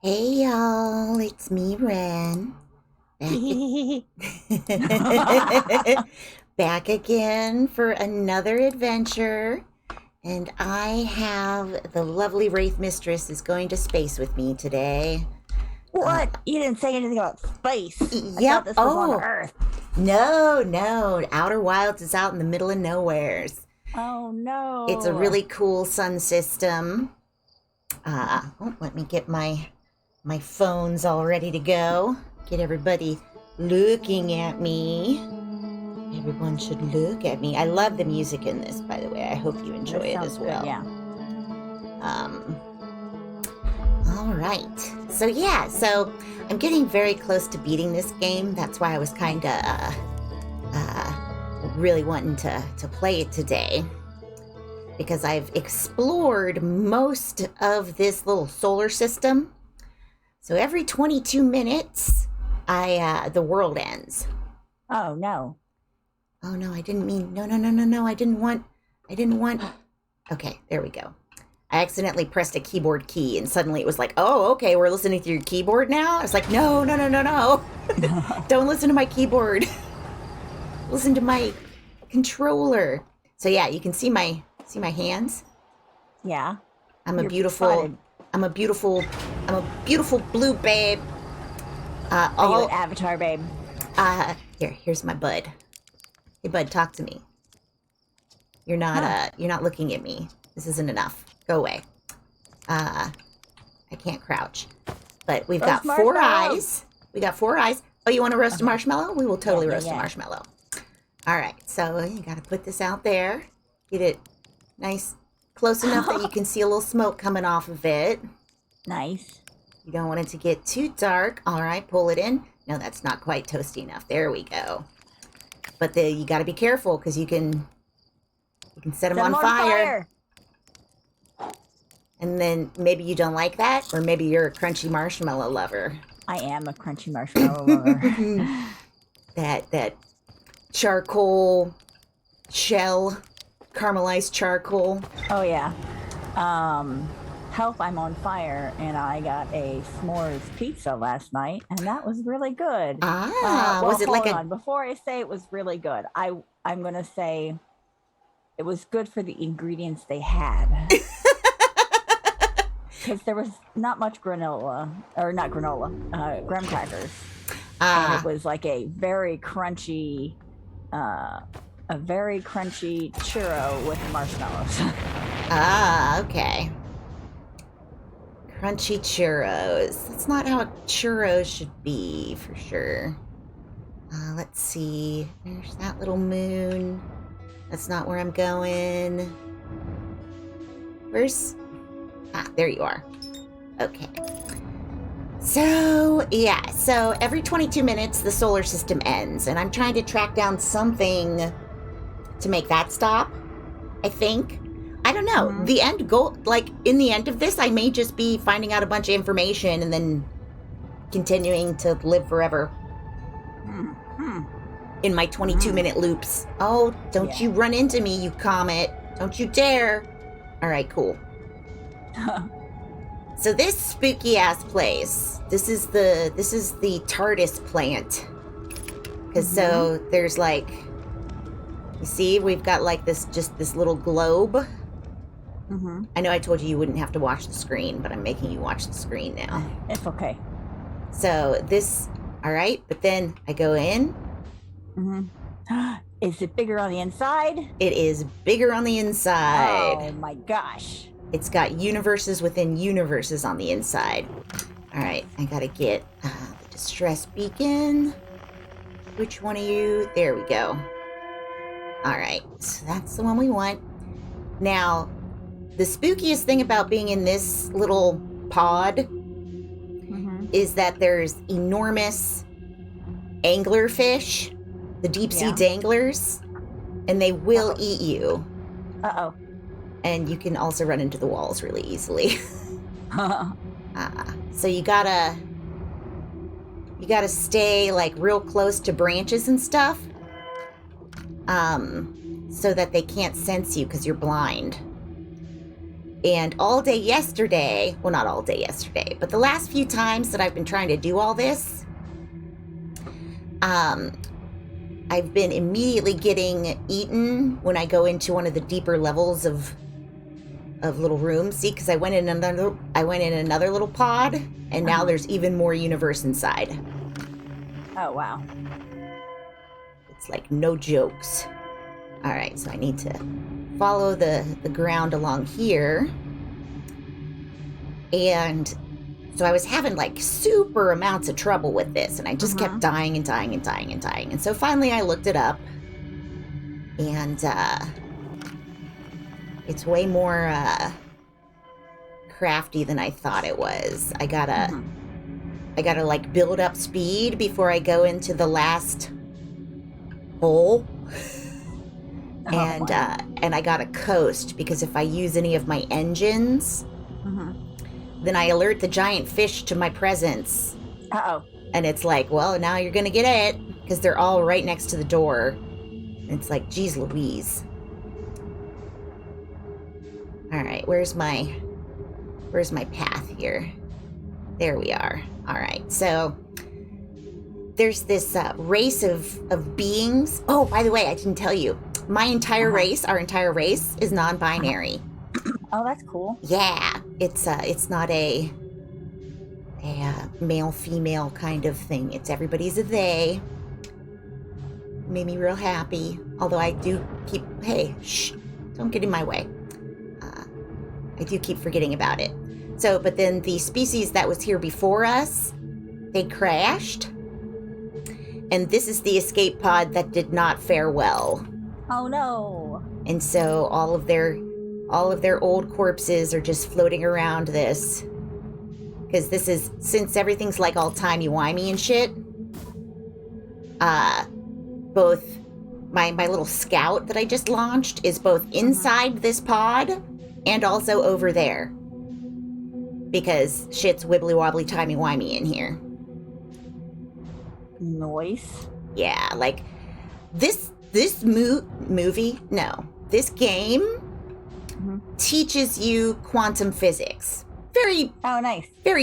Hey y'all, it's me, Ren. Back, back again for another adventure. And I have the lovely Wraith mistress is going to space with me today. What? You didn't say anything about space. I Yep. thought this was on Earth. No. Outer Wilds is out in the middle of nowheres. Oh no. It's a really cool sun system. Let me get my phone's all ready to go. Get everybody looking at me. Everyone should look at me. I love the music in this, by the way. I hope you enjoy it as well. Good, yeah. All right. So I'm getting very close to beating this game. That's why I was kind of really wanting to play it today. Because I've explored most of this little solar system. So every 22 minutes, the world ends. Oh no. Oh no, I didn't mean, no, I didn't want, okay, there we go. I accidentally pressed a keyboard key and suddenly it was like, oh, okay, we're listening to your keyboard now? I was like, no. Don't listen to my keyboard. Listen to my controller. So yeah, you can see my hands. Yeah. I'm a beautiful blue babe. Are you an avatar, babe? Here's my bud. Hey bud, talk to me. You're not looking at me. This isn't enough. Go away. I can't crouch. But we've got 4 eyes. We got 4 eyes. Oh, you want to roast a marshmallow? We will totally roast a marshmallow. All right, so you got to put this out there. Get it nice, close enough that you can see a little smoke coming off of it. Nice. You don't want it to get too dark. All right, pull it in. No, that's not quite toasty enough. There we go. But you got to be careful because you can set them on fire. And then maybe you don't like that, or maybe you're a crunchy marshmallow lover. I am a crunchy marshmallow lover. that charcoal shell, caramelized charcoal. Oh yeah. Help, I'm on fire, and I got a s'mores pizza last night, and that was really good. Was it like Before I say it was really good, I'm gonna say it was good for the ingredients they had. Because there was not much graham crackers. And it was like a very crunchy churro with marshmallows. Okay. Crunchy churros. That's not how churros should be, for sure. Let's see. There's that little moon. That's not where I'm going. Where's... there you are. Okay. So every 22 minutes, the solar system ends, and I'm trying to track down something to make that stop, I think. I don't know. Mm-hmm. The end goal, like, in the end of this, I may just be finding out a bunch of information and then continuing to live forever. Mm-hmm. In my 22-minute loops. Oh, don't you run into me, you comet. Don't you dare. All right, cool. So this spooky-ass place, this is the Tardis Plant. Because so there's like, you see, we've got like this little globe. Mm-hmm. I know I told you wouldn't have to watch the screen, but I'm making you watch the screen now. It's okay. So this, all right, but then I go in. Mm-hmm. Is it bigger on the inside? It is bigger on the inside. Oh my gosh. It's got universes within universes on the inside. All right, I gotta get the distress beacon. Which one of you? There we go. All right, so that's the one we want. Now, the spookiest thing about being in this little pod is that there's enormous anglerfish, the deep sea danglers, and they will eat you. Uh-oh. And you can also run into the walls really easily. So you gotta stay like real close to branches and stuff, so that they can't sense you because you're blind. And all day yesterday, well, not all day yesterday, but the last few times that I've been trying to do all this, I've been immediately getting eaten when I go into one of the deeper levels of little rooms. See, because I went in another little pod, and now there's even more universe inside. Oh, wow. It's like no jokes. All right, so I need to follow the ground along here. And so I was having like super amounts of trouble with this, and I just kept dying and dying and dying and dying. And so finally I looked it up, and it's way more crafty than I thought it was. I gotta like build up speed before I go into the last hole. And I gotta coast, because if I use any of my engines, then I alert the giant fish to my presence. Uh-oh. And it's like, well, now you're gonna get it, because they're all right next to the door. And it's like, geez Louise. All right, where's my path here? There we are. All right, so there's this race of beings. Oh, by the way, I didn't tell you. My entire race, our entire race, is non-binary. Oh, that's cool. Yeah, it's not a male-female kind of thing. It's everybody's a they. Made me real happy. Although I do keep, hey, shh, don't get in my way. I do keep forgetting about it. So, but then the species that was here before us, they crashed. And this is the escape pod that did not fare well. Oh no. And so all of their old corpses are just floating around this. Because this is, since everything's like all timey-wimey and shit, both my little scout that I just launched is both inside this pod and also over there. Because shit's wibbly-wobbly timey-wimey in here. Nice. Yeah, like, this movie, no, this game teaches you quantum physics. Very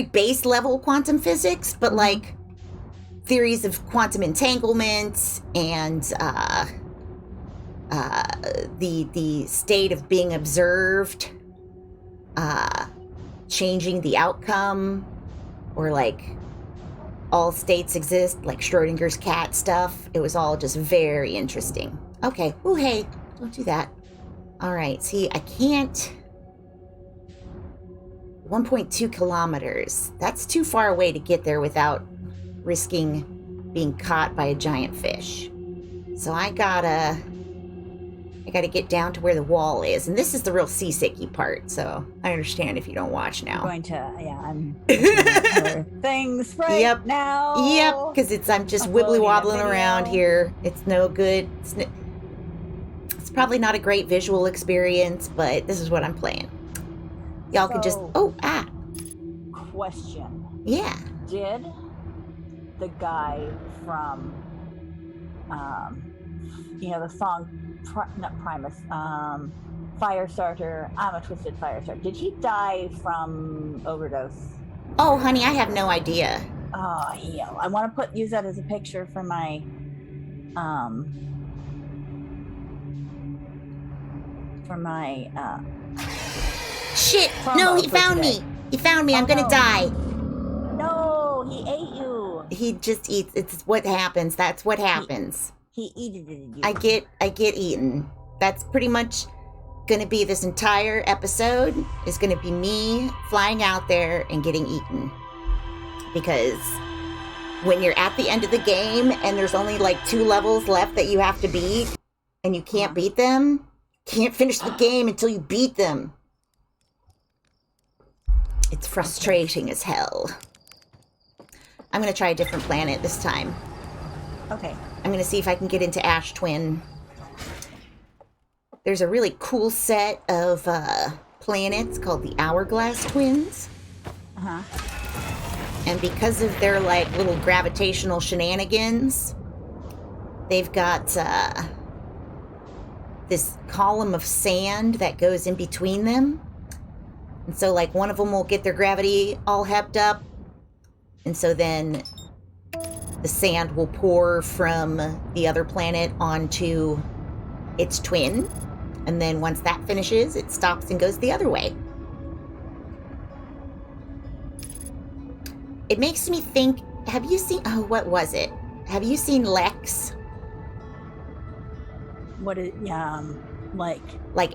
base level quantum physics, but like theories of quantum entanglement and the state of being observed, changing the outcome, or like all states exist, like Schrodinger's cat stuff. It was all just very interesting. Okay. Oh, hey, don't do that. All right. See, I can't. 1.2 kilometers. That's too far away to get there without risking being caught by a giant fish. So I gotta get down to where the wall is. And this is the real seasicky part, so I understand if you don't watch now. I'm doing things right now. Yep, because I'm just wibbly-wobbling around here. It's no good. It's probably not a great visual experience, but this is what I'm playing. Y'all can just... Question. Yeah. Did the guy from, the song... not Primus, Firestarter, I'm a Twisted Firestarter. Did he die from overdose? Oh, honey, I have no idea. Oh, hell. I want to use that as a picture for my, Shit! No, he found me! He found me! I'm gonna die! No, he ate you! He just eats. It's what happens. That's what happens. He eated you. I get eaten. That's pretty much gonna be this entire episode is gonna be me flying out there and getting eaten. Because when you're at the end of the game and there's only like 2 levels left that you have to beat and you can't beat them, can't finish the game until you beat them. It's frustrating as hell. I'm gonna try a different planet this time. Okay. I'm going to see if I can get into Ash Twin. There's a really cool set of planets called the Hourglass Twins. And because of their like little gravitational shenanigans, they've got this column of sand that goes in between them. And so, like, one of them will get their gravity all hepped up. And so then the sand will pour from the other planet onto its twin. And then once that finishes, it stops and goes the other way. It makes me think, have you seen, oh, what was it? Have you seen Lex? What is, like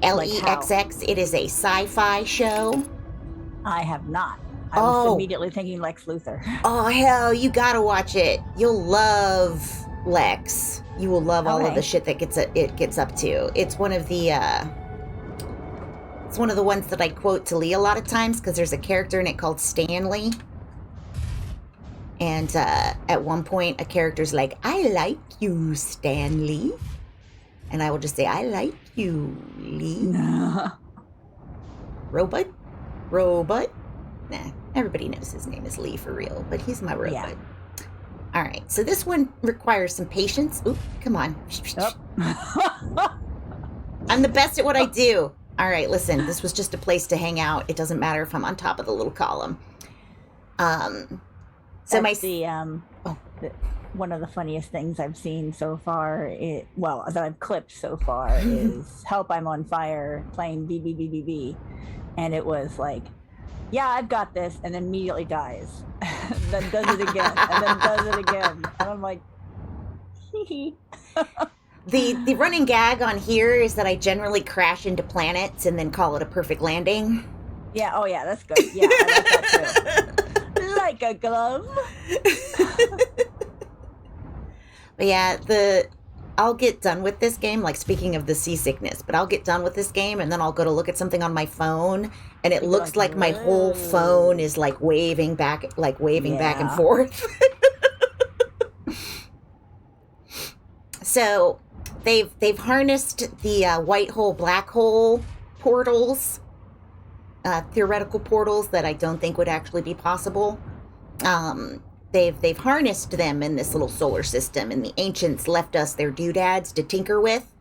LEXX? It is a sci-fi show. I have not. I was immediately thinking Lex Luthor. Oh, hell, you gotta watch it. You'll love Lex. You will love all of the shit that it gets up to. It's one of the ones that I quote to Lee a lot of times because there's a character in it called Stanley. And at one point, a character's like, "I like you, Stanley." And I will just say, "I like you, Lee." Robot? Nah, everybody knows his name is Lee for real, but he's my robot. Yeah. All right, so this one requires some patience. Oop, come on. Oh. I'm the best at what I do. All right, listen, this was just a place to hang out. It doesn't matter if I'm on top of the little column. So one of the funniest things I've seen so far, that I've clipped so far, is "Help, I'm on fire" playing BBBBB, and it was like, "Yeah, I've got this," and then immediately dies, then does it again, and then does it again, and I'm like, hee. The running gag on here is that I generally crash into planets and then call it a perfect landing. Yeah. Oh yeah, that's good. Yeah, I like that too. Like a glove. But yeah, I'll get done with this game, like speaking of the seasickness, but I'll get done with this game and then I'll go to look at something on my phone and it looks like my whole phone is like waving back and forth. So they've harnessed the white hole, black hole portals, theoretical portals that I don't think would actually be possible. They've harnessed them in this little solar system, and the ancients left us their doodads to tinker with.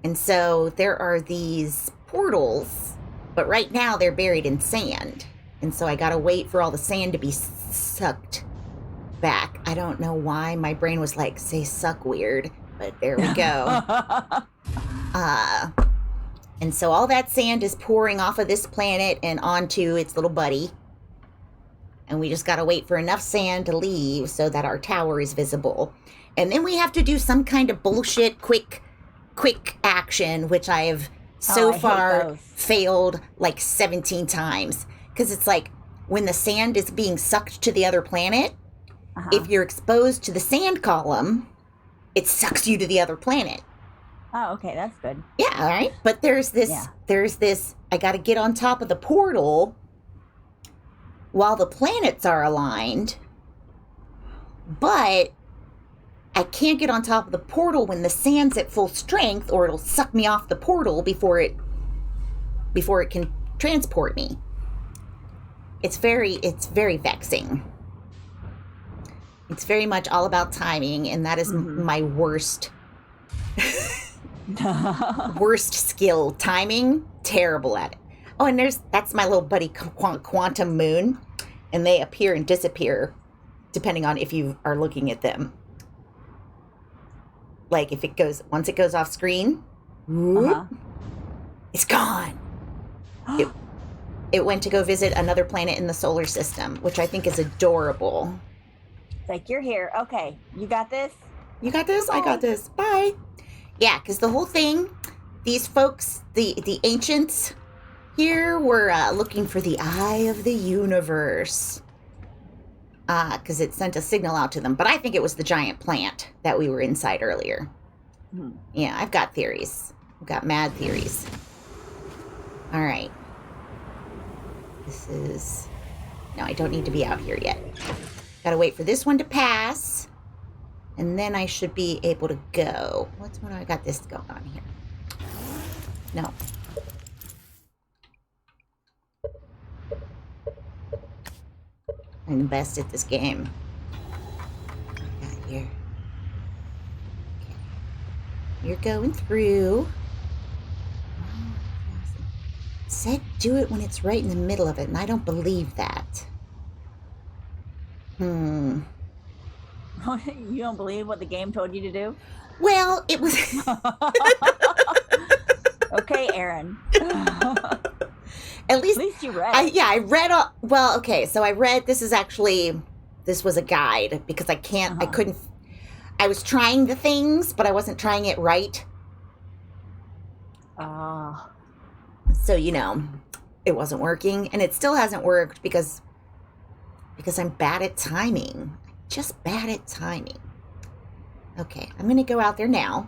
And so there are these portals, but right now they're buried in sand. And so I gotta wait for all the sand to be sucked back. I don't know why my brain was like, say suck weird, but there we go. And so all that sand is pouring off of this planet and onto its little buddy. And we just got to wait for enough sand to leave so that our tower is visible. And then we have to do some kind of bullshit quick action, which I have so far failed like 17 times. Because it's like when the sand is being sucked to the other planet, if you're exposed to the sand column, it sucks you to the other planet. Oh, okay, that's good. Yeah, all right. But there's this, I got to get on top of the portal while the planets are aligned, but I can't get on top of the portal when the sand's at full strength, or it'll suck me off the portal before it can transport me. It's very vexing. It's very much all about timing, and that is my worst skill. Timing, terrible at it. Oh, and that's my little buddy Quantum Moon, and they appear and disappear depending on if you are looking at them. Like once it goes off screen, it's gone. It went to go visit another planet in the solar system, which I think is adorable. It's like, you're here. Okay, you got this? You got this? I got this. Bye. Yeah, because the whole thing, these folks, the ancients here were looking for the eye of the universe. Because it sent a signal out to them. But I think it was the giant plant that we were inside earlier. Yeah, I've got theories. I've got mad theories. All right. No, I don't need to be out here yet. Gotta wait for this one to pass. And then I should be able to go. What do I got this going on here? No. I'm the best at this game. Got here. Okay. You're going through. said do it when it's right in the middle of it, and I don't believe that. You don't believe what the game told you to do? Well, it was... Okay, Aaron. At least you read it. I read all... Well, okay, so I read... This was a guide, because I couldn't... I was trying the things, but I wasn't trying it right. So, it wasn't working, and it still hasn't worked because I'm bad at timing. Just bad at timing. Okay, I'm going to go out there now.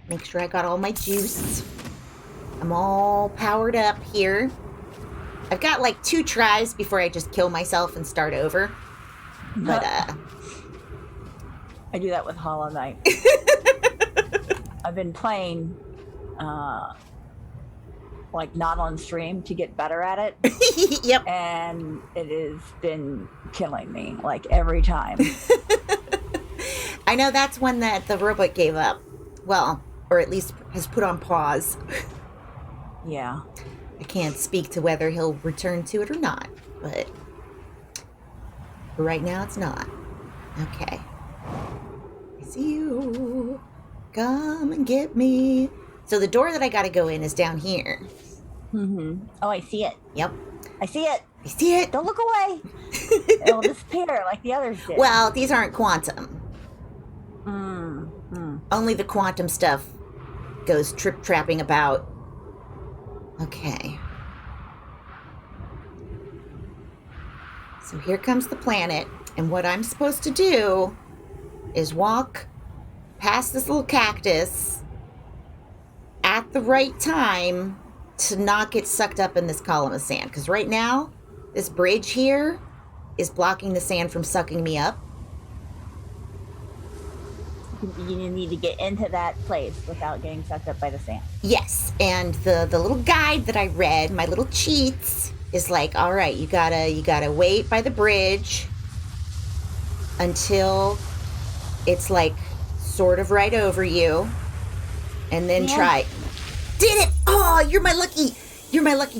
Make sure I got all my juice. I'm all powered up here. I've got like 2 tries before I just kill myself and start over. But, I do that with Hollow Knight. I've been playing, not on stream to get better at it. Yep. And it has been killing me, every time. I know that's one that the robot gave up. Well, or at least has put on pause. Yeah. I can't speak to whether he'll return to it or not, but for right now it's not. Okay. I see you. Come and get me. So the door that I gotta go in is down here. Mm-hmm. Oh, I see it. Yep. I see it. I see it. Don't look away. It'll disappear like the others did. Well, these aren't quantum. Mm-hmm. Only the quantum stuff goes trip-trapping about. Okay. So here comes the planet, and what I'm supposed to do is walk past this little cactus at the right time to not get sucked up in this column of sand. Because right now, this bridge here is blocking the sand from sucking me up. You need to get into that place without getting sucked up by the sand. Yes, and the little guide that I read, my little cheats, is like, all right, you gotta wait by the bridge until it's sort of right over you, and then try. Did it! Oh, you're my lucky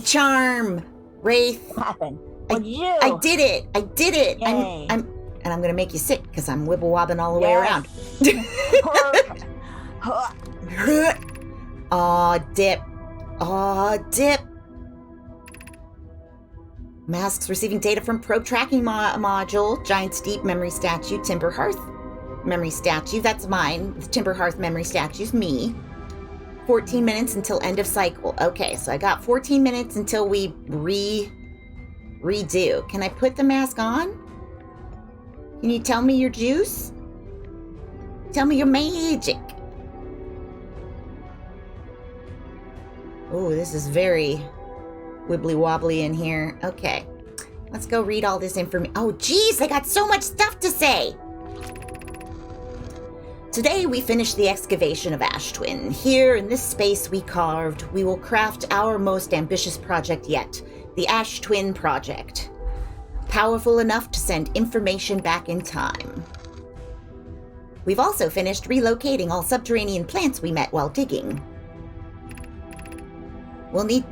charm, Wraith. What happened? What'd you do? I did it. Yay. I'm gonna make you sick because I'm wibble wobbling all the way around. Aw, dip. Masks receiving data from probe tracking module. Giant's Deep memory statue. Timber Hearth memory statue. That's mine. The Timber Hearth memory statue's me. 14 minutes until end of cycle. Okay, so I got 14 minutes until we redo. Can I put the mask on? Can you tell me your juice? Tell me your magic. Oh, this is very wibbly wobbly in here. Okay, let's go read all this information. Oh, geez, I got so much stuff to say. Today we finished the excavation of Ash Twin. Here in this space we carved, we will craft our most ambitious project yet, the Ash Twin Project. Powerful enough to send information back in time. We've also finished relocating all subterranean plants we met while digging. We'll need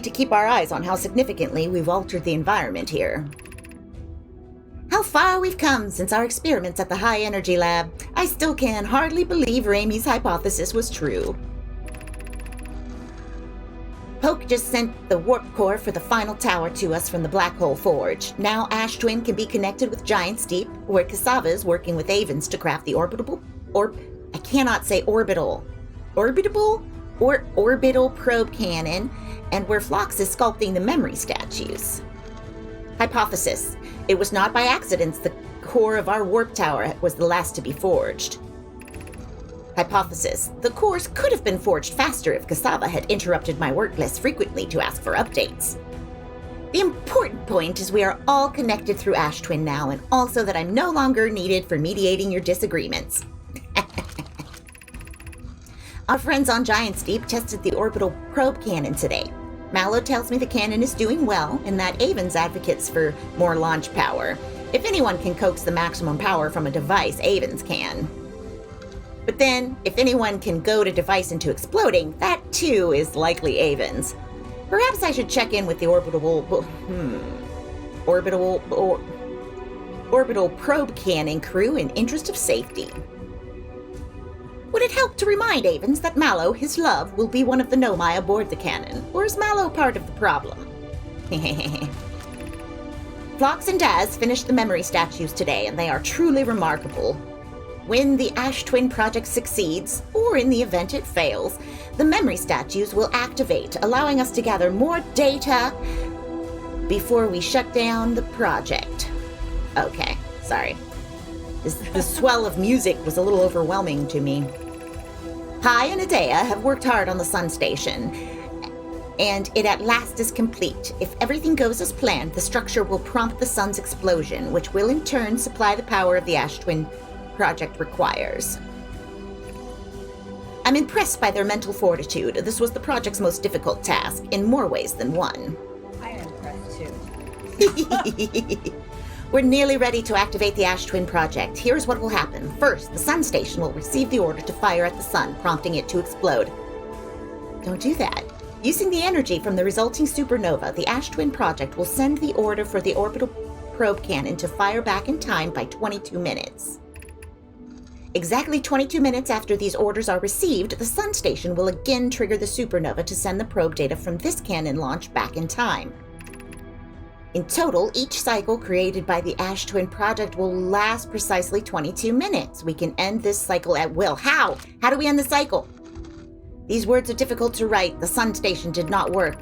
to keep our eyes on how significantly we've altered the environment here. How far we've come since our experiments at the High Energy Lab. I still can hardly believe Ramey's hypothesis was true. Poke just sent the warp core for the final tower to us from the Black Hole Forge. Now Ash Twin can be connected with Giant's Deep, where Cassava's working with Avens to craft the orbital probe cannon, and where Phlox is sculpting the memory statues. Hypothesis. It was not by accident the core of our warp tower was the last to be forged. Hypothesis. The cores could have been forged faster if Cassava had interrupted my work less frequently to ask for updates. The important point is we are all connected through Ash Twin now, and also that I'm no longer needed for mediating your disagreements. Our friends on Giant's Deep tested the orbital probe cannon today. Mallow tells me the cannon is doing well, and that Avens advocates for more launch power. If anyone can coax the maximum power from a device, Avens can. But then, if anyone can goad a device into exploding, that too is likely Avens. Perhaps I should check in with the orbital probe cannon crew in interest of safety. Would it help to remind Avens that Mallow, his love, will be one of the Nomai aboard the cannon, or is Mallow part of the problem? Phlox and Daz finished the memory statues today, and they are truly remarkable. When the Ash Twin project succeeds, or in the event it fails, the memory statues will activate, allowing us to gather more data before we shut down the project. Okay, sorry. The swell of music was a little overwhelming to me. Pi and Adea have worked hard on the sun station, and it at last is complete. If everything goes as planned, the structure will prompt the sun's explosion, which will in turn supply the power of the Ash Twin project requires. I'm impressed by their mental fortitude. This was the project's most difficult task, in more ways than one. I am impressed too. We're nearly ready to activate the Ash Twin project. Here's what will happen. First, the sun station will receive the order to fire at the sun, prompting it to explode. Don't do that. Using the energy from the resulting supernova, the Ash Twin project will send the order for the orbital probe cannon to fire back in time by 22 minutes. Exactly 22 minutes after these orders are received, the sun station will again trigger the supernova to send the probe data from this cannon launch back in time. In total, each cycle created by the Ash Twin project will last precisely 22 minutes. We can end this cycle at will. How? How do we end the cycle? These words are difficult to write. The sun station did not work.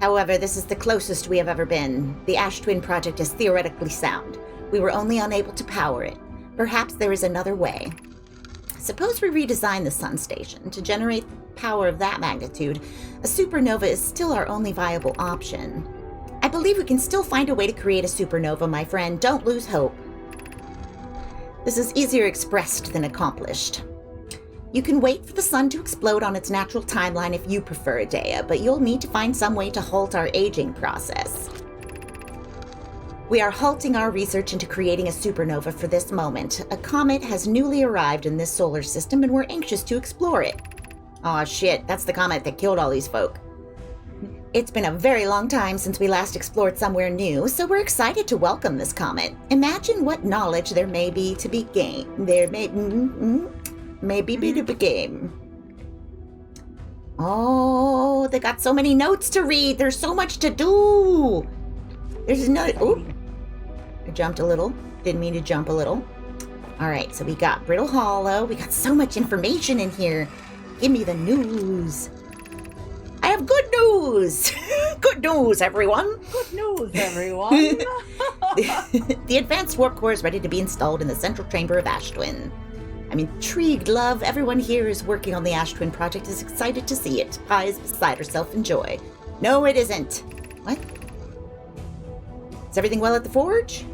However, this is the closest we have ever been. The Ash Twin project is theoretically sound. We were only unable to power it. Perhaps there is another way. Suppose we redesign the sun station to generate power of that magnitude. A supernova is still our only viable option. I believe we can still find a way to create a supernova, my friend. Don't lose hope. This is easier expressed than accomplished. You can wait for the sun to explode on its natural timeline if you prefer, Adea, but you'll need to find some way to halt our aging process. We are halting our research into creating a supernova for this moment. A comet has newly arrived in this solar system, and we're anxious to explore it. Aw, shit, that's the comet that killed all these folk. It's been a very long time since we last explored somewhere new, so we're excited to welcome this comet. Imagine what knowledge there may be to be gained. Maybe to be gained. Oh, they got so many notes to read. There's so much to do. There's another. Oh, I jumped a little. Didn't mean to jump a little. All right, so we got Brittle Hollow. We got so much information in here. Give me the news. I have good news! Good news, everyone! Good news, everyone! The advanced warp core is ready to be installed in the central chamber of Ash Twin. I'm intrigued, love. Everyone here is working on the Ash Twin project is excited to see it. Pi is beside herself in joy. No, it isn't. What? Is everything well at the forge?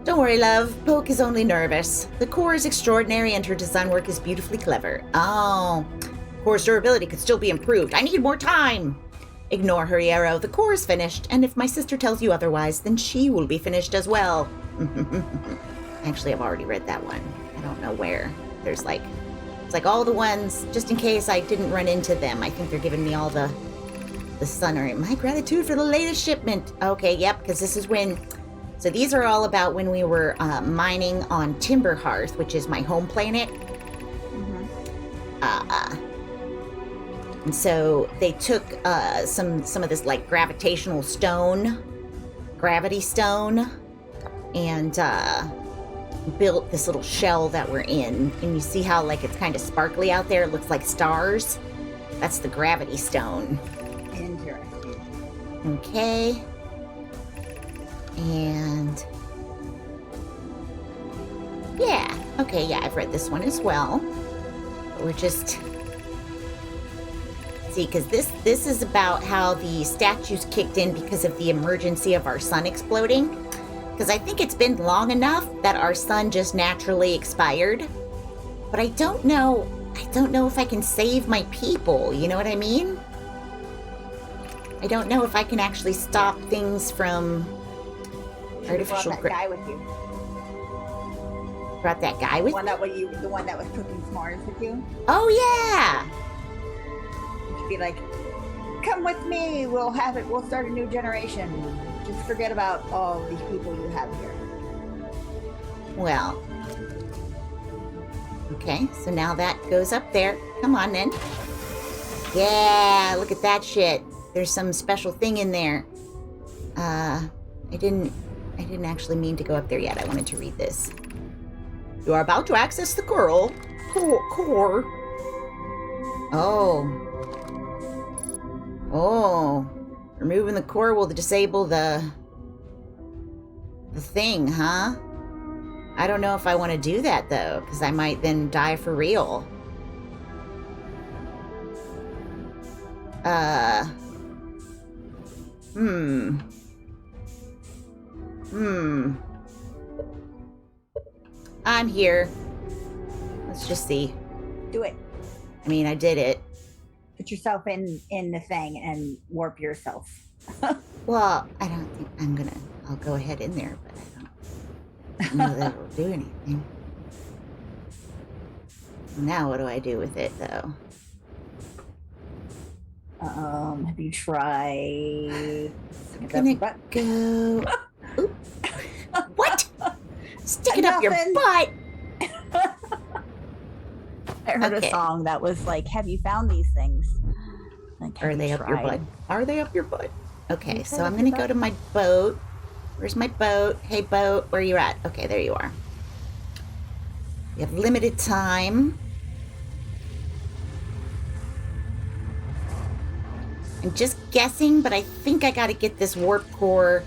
Don't worry, love. Poke is only nervous. The core is extraordinary and her design work is beautifully clever. Oh... Core's durability could still be improved. I need more time! Ignore her, Yarrow. The core is finished, and if my sister tells you otherwise, then she will be finished as well. Actually, I've already read that one. I don't know where. There's it's like all the ones, just in case I didn't run into them. I think they're giving me all the summary. My gratitude for the latest shipment. Okay, yep, because this is when... So these are all about when we were mining on Timber Hearth, which is my home planet. And so they took some of this like gravitational stone, gravity stone, and built this little shell that we're in. And you see how like it's kind of sparkly out there? It looks like stars. That's the gravity stone. Interesting. Okay. And yeah. Okay, yeah, I've read this one as well. But we're just... See, because this is about how the statues kicked in because of the emergency of our sun exploding. Because I think it's been long enough that our sun just naturally expired. But I don't know if I can save my people, you know what I mean? I don't know if I can actually stop things from artificial... Brought that guy with you. Brought that guy with The one that was cooking s'mores with you? Oh, yeah! Be like, Come with me. We'll have it. We'll start a new generation. Just forget about all these people you have here. Well. Okay, so now that goes up there. Come on, then. Yeah, look at that shit. There's some special thing in there. I didn't actually mean to go up there yet. I wanted to read this. You are about to access the core. Oh. Oh. Removing the core will disable the thing, huh? I don't know if I want to do that, though, because I might then die for real. I'm here. Let's just see. Do it. I mean, I did it. Put yourself in the thing and warp yourself. Well, I don't think I'll go ahead in there, but I don't know that it'll do anything. Now what do I do with it, though? Have you tried... I'm gonna go... Oop. What? Stick it up your butt! I heard a song that was like, have you found these things? Like, are they up your butt? Are they up your butt? Okay, so I'm gonna go to my boat. Where's my boat? Hey, boat, where are you at? Okay, there you are. We have limited time. I'm just guessing, but I think I gotta get this warp core.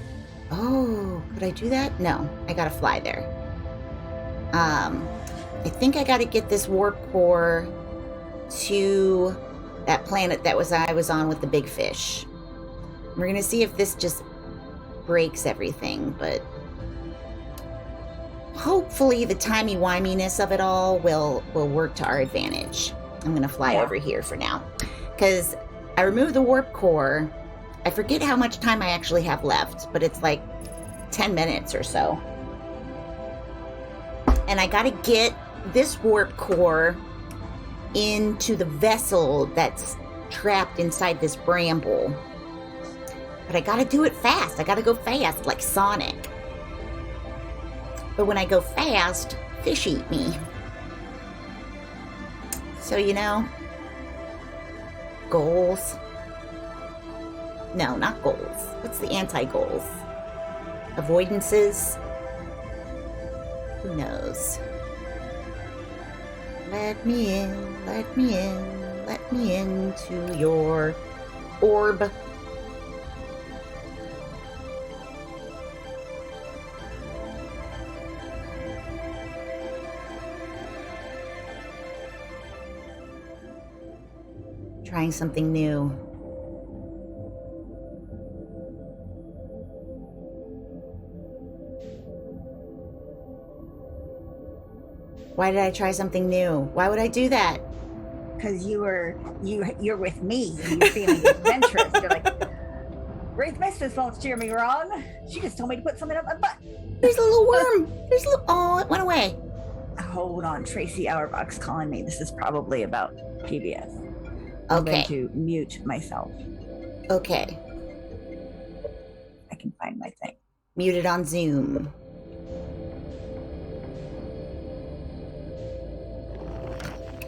Oh, could I do that? No, I gotta fly there. I think I gotta get this warp core to that planet that I was on with the big fish. We're gonna see if this just breaks everything, but hopefully the timey-wiminess of it all will work to our advantage. I'm gonna fly over here for now, because I removed the warp core. I forget how much time I actually have left, but it's like 10 minutes or so. And I gotta get this warp core into the vessel that's trapped inside this bramble. But I gotta do it fast. I gotta go fast, like Sonic. But when I go fast, fish eat me. So, you know, goals. No, not goals. What's the anti-goals? Avoidances? Who knows? Let me in, let me in, let me into your orb. Trying something new. Why did I try something new? Why would I do that? Because you're with me and you're feeling adventurous. You're like, Wraith mistress won't steer me wrong. She just told me to put something up my butt. There's a little worm. There's a little... Oh, it went away. Hold on, Tracy Auerbach's calling me. This is probably about PBS. Okay. I'm going to mute myself. Okay. I can find my thing. Muted on Zoom.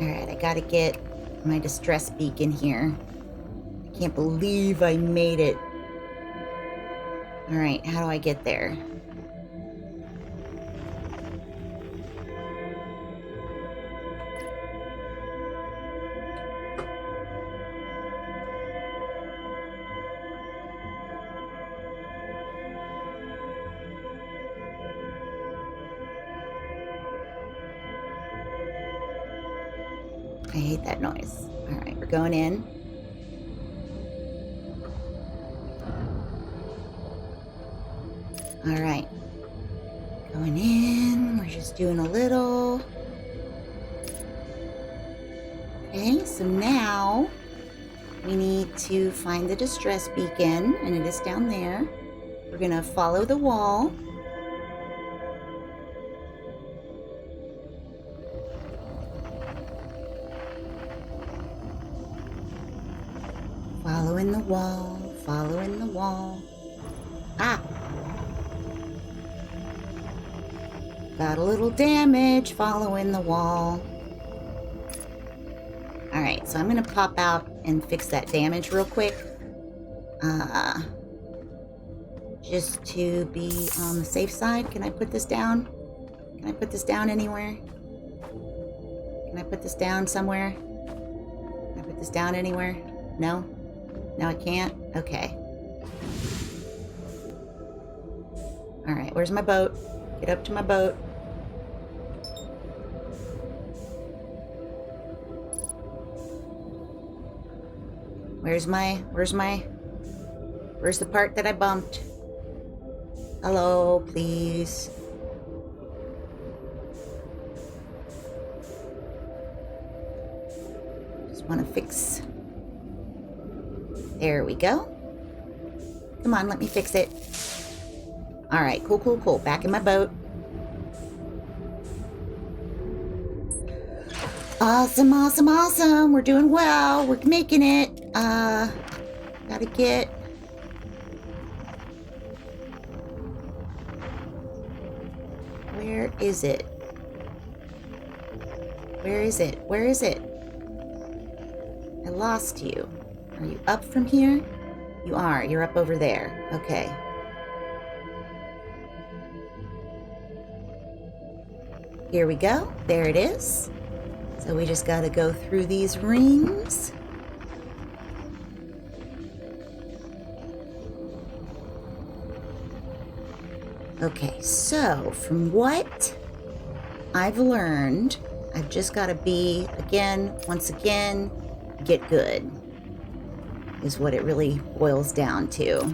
Alright, I gotta get my distress beacon here. I can't believe I made it. Alright, how do I get there? I hate that noise. Alright, we're going in. Alright. Going in. We're just doing a little. Okay, so now we need to find the distress beacon, and it is down there. We're going to follow the wall. Following the wall, following the wall. Ah! Got a little damage following the wall. Alright, so I'm gonna pop out and fix that damage real quick. Just to be on the safe side. Can I put this down? Can I put this down anywhere? Can I put this down somewhere? Can I put this down anywhere? No? No, I can't? Okay. Alright, where's my boat? Get up to my boat. Where's the part that I bumped? Hello, please. Just want to fix. There we go. Come on, let me fix it. All right, cool, cool, cool. Back in my boat. Awesome, awesome, awesome. We're doing well. We're making it. Gotta get... Where is it? Where is it? Where is it? I lost you. Are you up from here? You are. You're up over there. Okay. Here we go. There it is. So we just gotta go through these rings. Okay, so from what I've learned, I've just gotta be, once again, get good. Is what it really boils down to.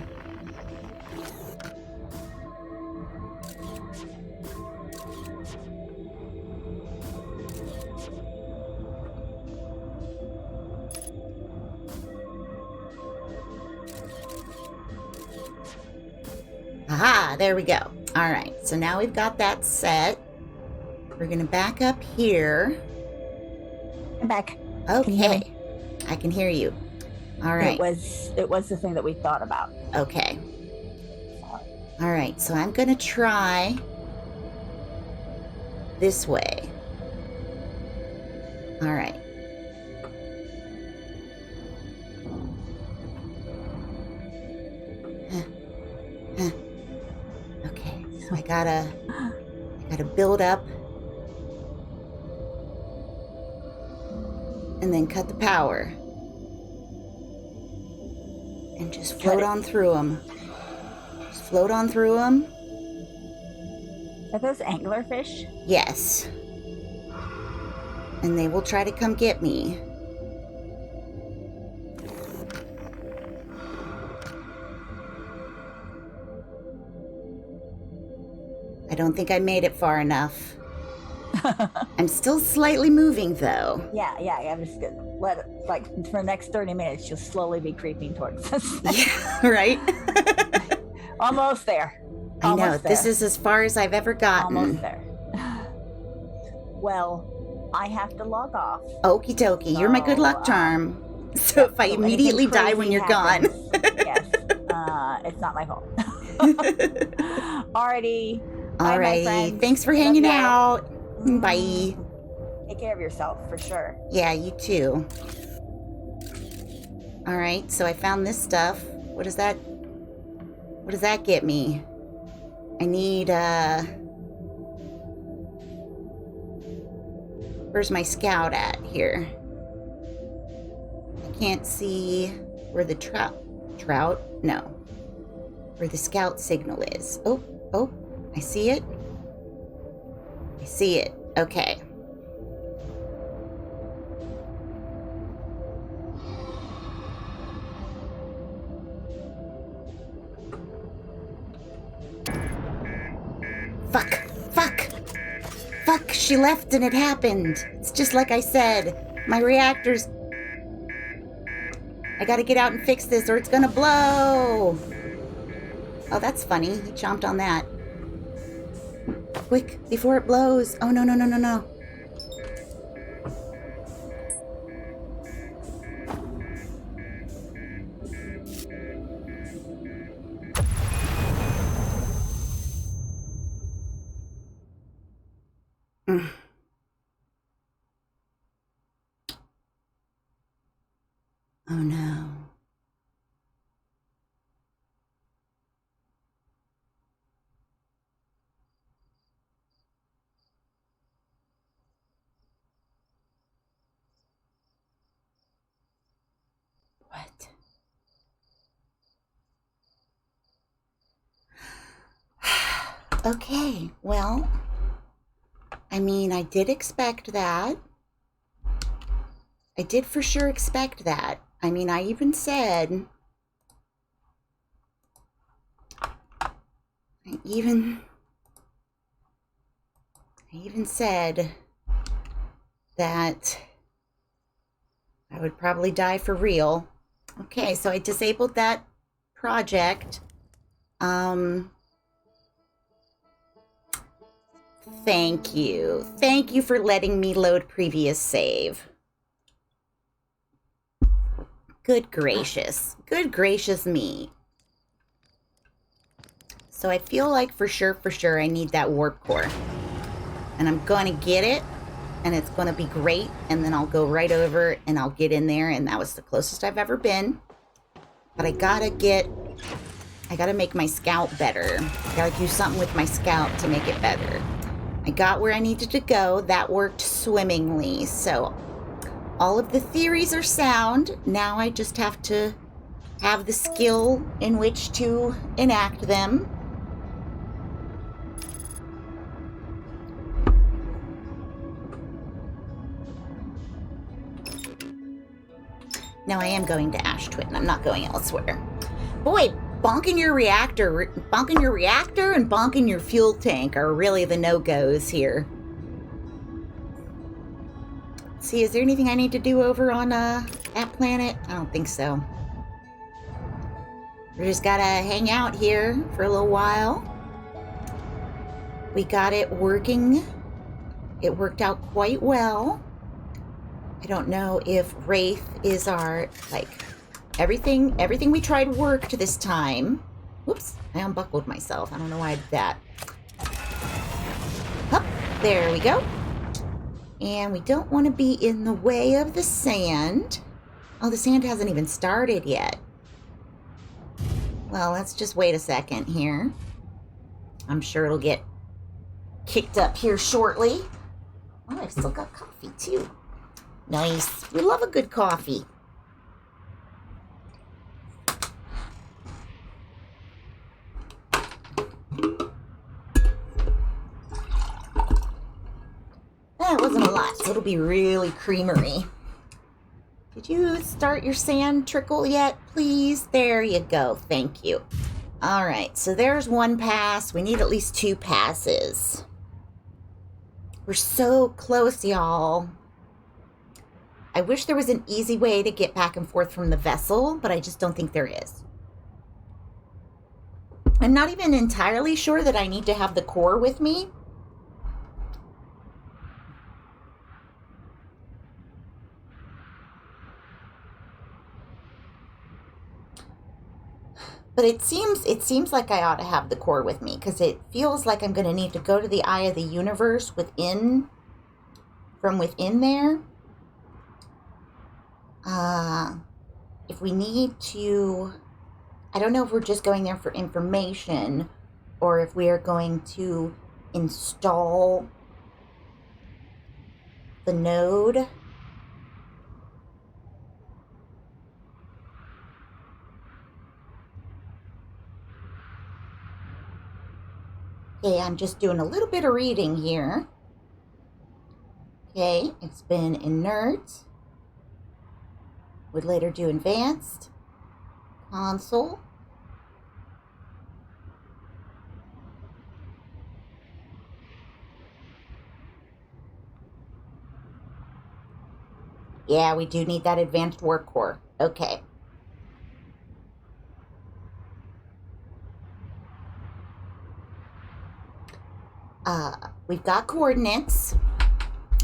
Aha, there we go. All right, so now we've got that set. We're gonna back up here. I'm back. Okay, I can hear you. All right. It was the thing that we thought about. Okay. All right, so I'm gonna try this way. All right. Okay, so I gotta build up and then cut the power and just float on through them. Just float on through them. Are those anglerfish? Yes. And they will try to come get me. I don't think I made it far enough. I'm still slightly moving, though. Yeah, I'm just gonna let it, like, for the next 30 minutes, just slowly be creeping towards us. Yeah, right? Almost there. I know, this is as far as I've ever gotten. Almost there. Well, I have to log off. Okie dokie, you're my good luck charm. So if I immediately die when you're gone. Yes, it's not my fault. Alrighty. Alrighty, thanks for hanging out. Bye. Take care of yourself, for sure. Yeah, you too. Alright, so I found this stuff. What does that get me? I need, where's my scout at here? I can't see where the no. Where the scout signal is. Oh, I see it. I see it. Okay. Fuck, she left and it happened. It's just like I said. My reactor's... I gotta get out and fix this or it's gonna blow. Oh, that's funny. He chomped on that. Quick, before it blows. Oh, no. Oh no. What? Okay, well, I mean, I did expect that. I did for sure expect that. I mean, I even said, I even said that I would probably die for real. Okay, so I disabled that project. Thank you. Thank you for letting me load previous save. Good gracious. Good gracious me. So I feel like for sure, I need that warp core. And I'm going to get it, and it's going to be great, and then I'll go right over, and I'll get in there, and that was the closest I've ever been. But I gotta make my scout better. I gotta do something with my scout to make it better. I got where I needed to go. That worked swimmingly. So all of the theories are sound. Now I just have to have the skill in which to enact them. Now I am going to Ash Twin. I'm not going elsewhere. Boy, bonking your reactor and bonking your fuel tank are really the no-goes here. See, is there anything I need to do over on that planet? I don't think so. We just gotta hang out here for a little while. We got it working. It worked out quite well. I don't know if Wraith is our, like, everything we tried worked this time. Whoops, I unbuckled myself. I don't know why I did that. Up, there we go. And we don't want to be in the way of the sand. Oh, the sand hasn't even started yet. Well, let's just wait a second here. I'm sure it'll get kicked up here shortly. Oh, I've still got coffee too. Nice. We love a good coffee. That wasn't a lot, so it'll be really creamery. Did you start your sand trickle yet, please? There you go. Thank you. All right, so there's one pass. We need at least 2 passes. We're so close, y'all. I wish there was an easy way to get back and forth from the vessel, but I just don't think there is. I'm not even entirely sure that I need to have the core with me. But it seems like I ought to have the core with me, because it feels like I'm going to need to go to the eye of the universe from within there. If we need to, I don't know if we're just going there for information or if we are going to install the node. Okay, I'm just doing a little bit of reading here. Okay, it's been inert. Would later do advanced. Console. Yeah, we do need that advanced warp core. Okay. We've got coordinates.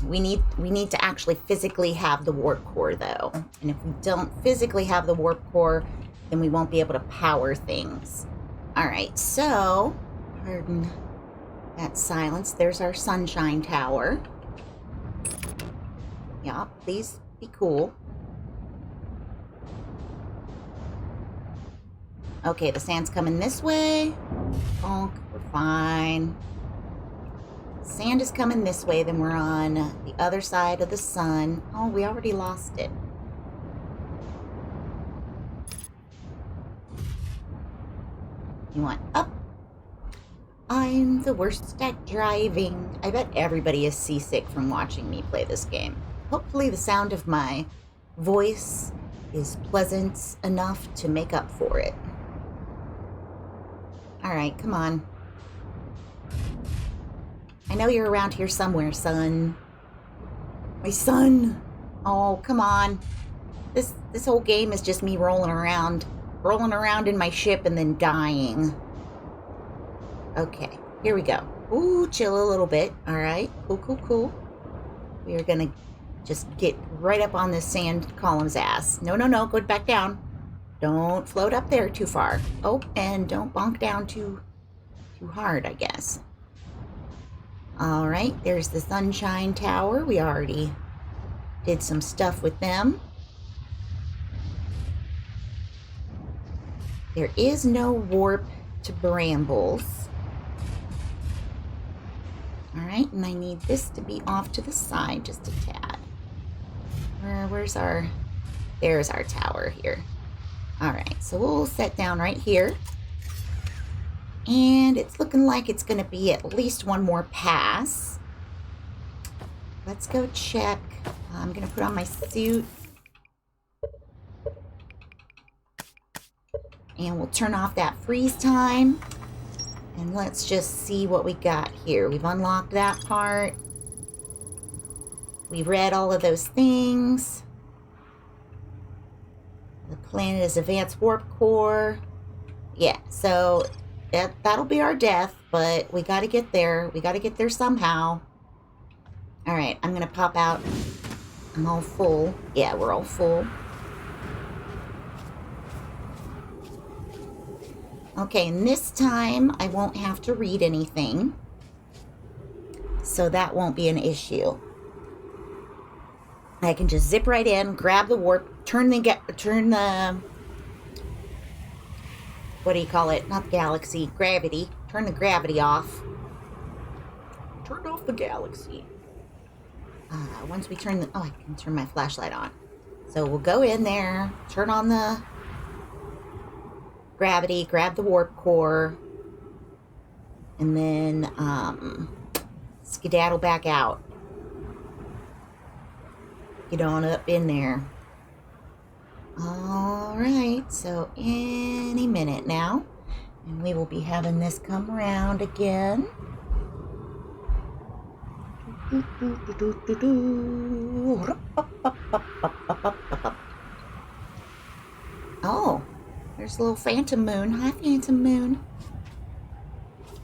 We need to actually physically have the warp core, though. And if we don't physically have the warp core, then we won't be able to power things. All right, so, pardon That's silence. There's our sunshine tower. Yeah, please be cool. Okay, the sand's coming this way. Bonk, we're fine. Sand is coming this way, then we're on the other side of the sun. Oh, we already lost it. You want up? I'm the worst at driving. I bet everybody is seasick from watching me play this game. Hopefully the sound of my voice is pleasant enough to make up for it. Alright, come on. I know you're around here somewhere, son. My son! Oh, come on. This whole game is just me rolling around in my ship and then dying. Okay, here we go. Ooh, chill a little bit. Alright, cool. We are gonna just get right up on this sand column's ass. No, go back down. Don't float up there too far. Oh, and don't bonk down too hard, I guess. Alright, there's the sunshine tower. We already did some stuff with them. There is no warp to brambles. Alright, and I need this to be off to the side just a tad. Where's our... There's our tower here. Alright, so we'll set down right here. And it's looking like it's going to be at least one more pass. Let's go check. I'm going to put on my suit. And we'll turn off that freeze time. And let's just see what we got here. We've unlocked that part. We read all of those things. The planet is advanced warp core. Yeah, so that'll be our death, but we got to get there. We got to get there somehow. All right, I'm going to pop out. I'm all full. Yeah, we're all full. Okay, and this time I won't have to read anything. So that won't be an issue. I can just zip right in, grab the warp, turn the what do you call it? Not the galaxy, gravity. Turn the gravity off. Turn off the galaxy. Once we turn the... Oh, I can turn my flashlight on. So we'll go in there, turn on the gravity, grab the warp core, and then skedaddle back out. Get on up in there. Alright, so any minute now. And we will be having this come around again. Oh, there's a little phantom moon. Hi, phantom moon.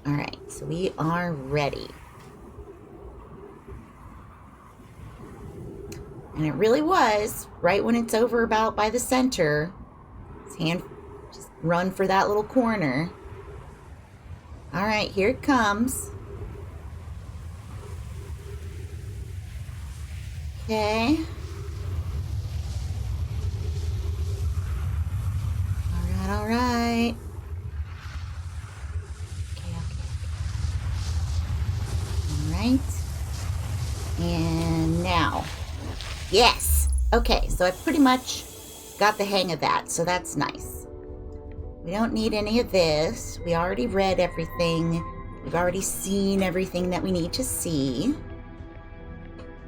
Alright, so we are ready. And it really was, right when it's over about by the center, his hand just run for that little corner. All right, here it comes. Okay. All right. Okay. All right. And now. Yes. Okay, so I pretty much got the hang of that, so that's nice. We don't need any of this. We already read everything. We've already seen everything that we need to see.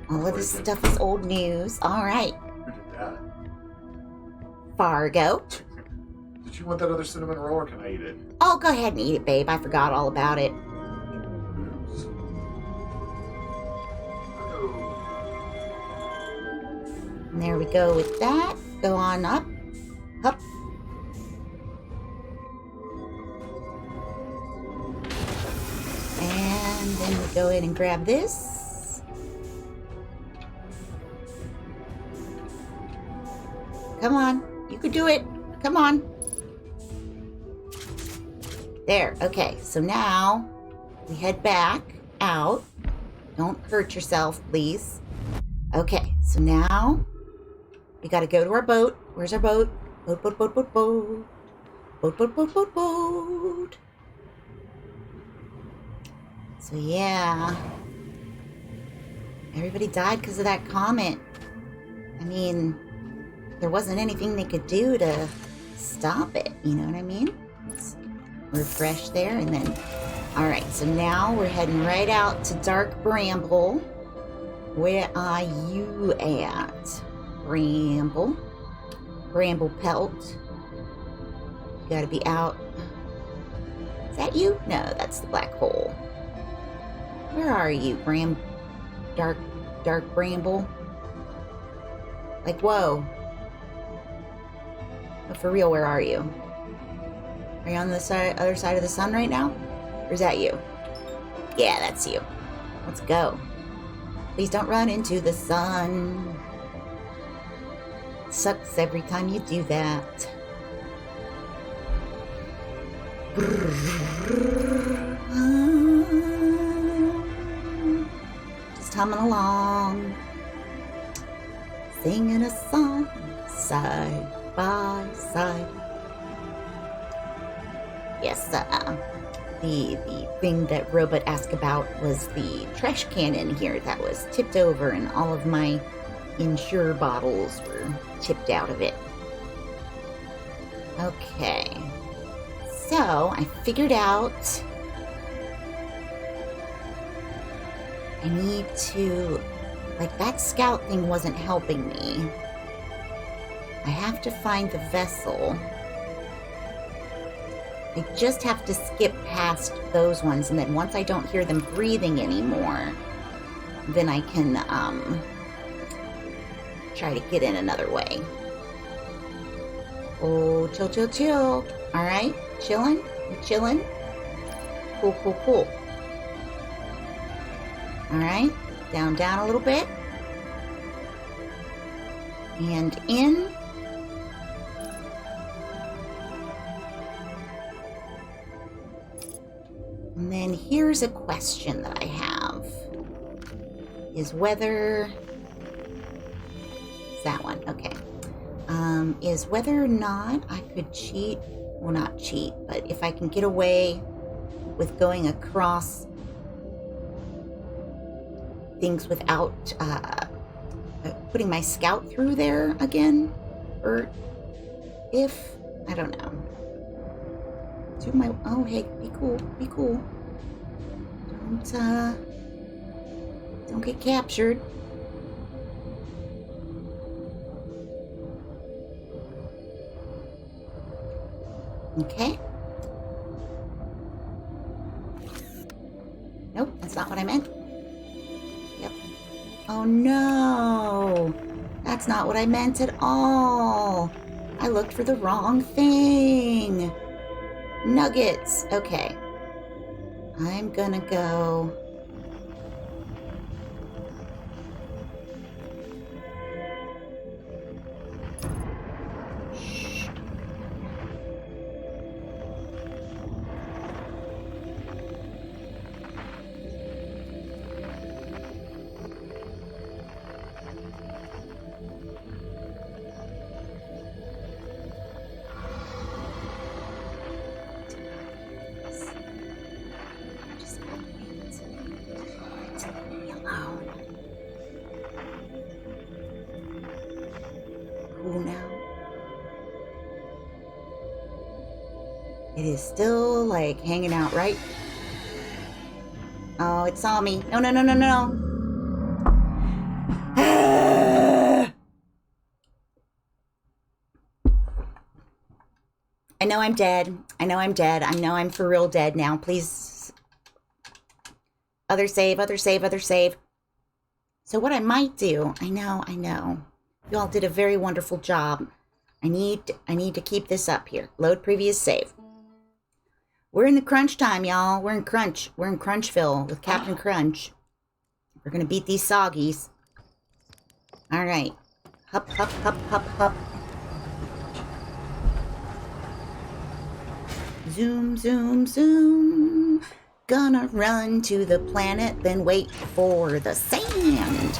All of this stuff is old news. All right. Who did that? Fargo. Did you want that other cinnamon roll, or can I eat it? Oh, go ahead and eat it, babe. I forgot all about it. And there we go with that. Go on up. Up. And then we go in and grab this. Come on. You could do it. Come on. There. Okay. So now we head back out. Don't hurt yourself, please. Okay, so now we gotta go to our boat. Where's our boat? Boat, boat, boat, boat, boat. Boat, boat, boat, boat, boat. So yeah. Everybody died because of that comet. I mean, there wasn't anything they could do to stop it. You know what I mean? Let's refresh there and then... Alright, so now we're heading right out to Dark Bramble. Where are you at? Bramble. Bramble Pelt. You gotta be out. Is that you? No, that's the black hole. Where are you, Dark Bramble? Like, whoa. But for real, where are you? Are you on the other side of the sun right now? Or is that you? Yeah, that's you. Let's go. Please don't run into the sun. It sucks every time you do that. Just humming along. Singing a song side by side. Yes, the thing that Robot asked about was the trash can in here that was tipped over and all of my Ensure bottles were chipped out of it. Okay. So, I figured out I need to... Like, that scout thing wasn't helping me. I have to find the vessel. I just have to skip past those ones, and then once I don't hear them breathing anymore, then I can, try to get in another way. Oh, chill, chill, chill. Alright, chillin'? You chillin'? Cool, cool, cool. Alright, down a little bit. And in. And then here's a question that I have. Is whether... It's that one, okay. Is whether or not I could cheat... Well, not cheat, but if I can get away with going across things without putting my scout through there again, or if I don't know. Do my hey, be cool. Don't get captured. Okay. Nope, that's not what I meant. Yep. Oh no! That's not what I meant at all! I looked for the wrong thing! Nuggets! Okay. I'm gonna go... It is still, like, hanging out, right? Oh, it saw me. No. I know I'm dead. I know I'm for real dead now. Please. Other save. So what I might do, I know. You all did a very wonderful job. I need to keep this up here. Load previous save. We're in the crunch time, y'all. We're in Crunchville with Captain Crunch. We're gonna beat these soggies. Alright. Hup. Zoom. gonna run to the planet, then wait for the sand.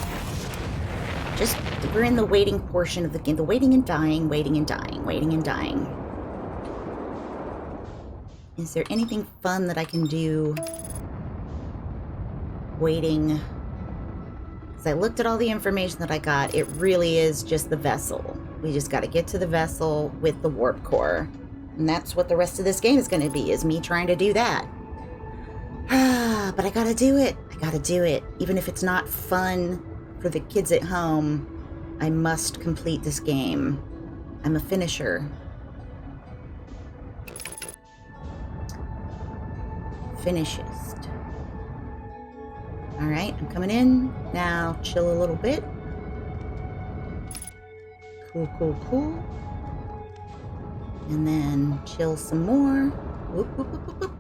Just, we're in the waiting portion of the game. The waiting and dying, waiting and dying, waiting and dying. Is there anything fun that I can do waiting? Because I looked at all the information that I got. It really is just the vessel. We just got to get to the vessel with the warp core. And that's what the rest of this game is going to be, is me trying to do that. But I got to do it. I got to do it. Even if it's not fun for the kids at home, I must complete this game. I'm a finisher. Finishist. Alright, I'm coming in. Now chill a little bit. Cool, cool, cool. And then chill some more. Whoop, whoop, whoop, whoop, whoop.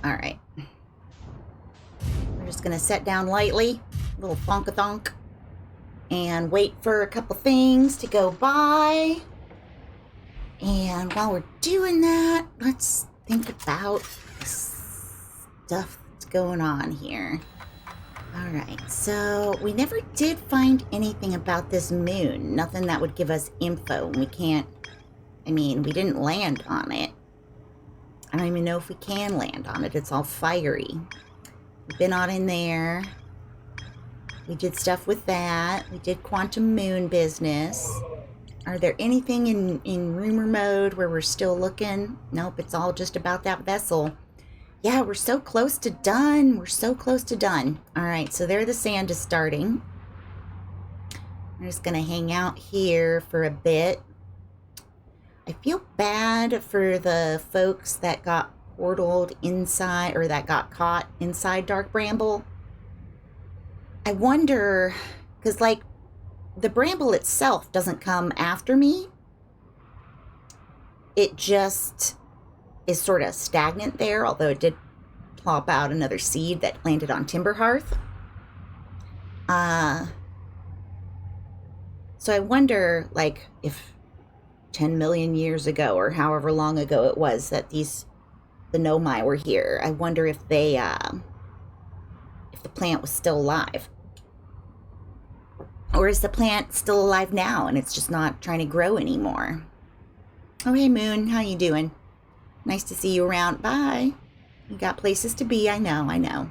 Alright. We're just gonna set down lightly. A little thonk-a-thonk. And wait for a couple things to go by. And while we're doing that, let's think about the stuff that's going on here. Alright, so we never did find anything about this moon. Nothing that would give us info. We can't... I mean, we didn't land on it. I don't even know if we can land on it. It's all fiery. We've been on in there. We did stuff with that. We did quantum moon business. Are there anything in rumor mode where we're still looking? Nope, it's all just about that vessel. Yeah, we're so close to done. We're so close to done. All right, so there the sand is starting. I'm just going to hang out here for a bit. I feel bad for the folks that got portaled inside, or that got caught inside Dark Bramble. I wonder, because like the bramble itself doesn't come after me. It just is sort of stagnant there, although it did plop out another seed that landed on Timberhearth. So I wonder, like, if 10 million years ago, or however long ago it was that the Nomai were here, I wonder if they, if the plant was still alive. Or is the plant still alive now and it's just not trying to grow anymore? Oh, hey, Moon. How you doing? Nice to see you around. Bye. You got places to be. I know, I know.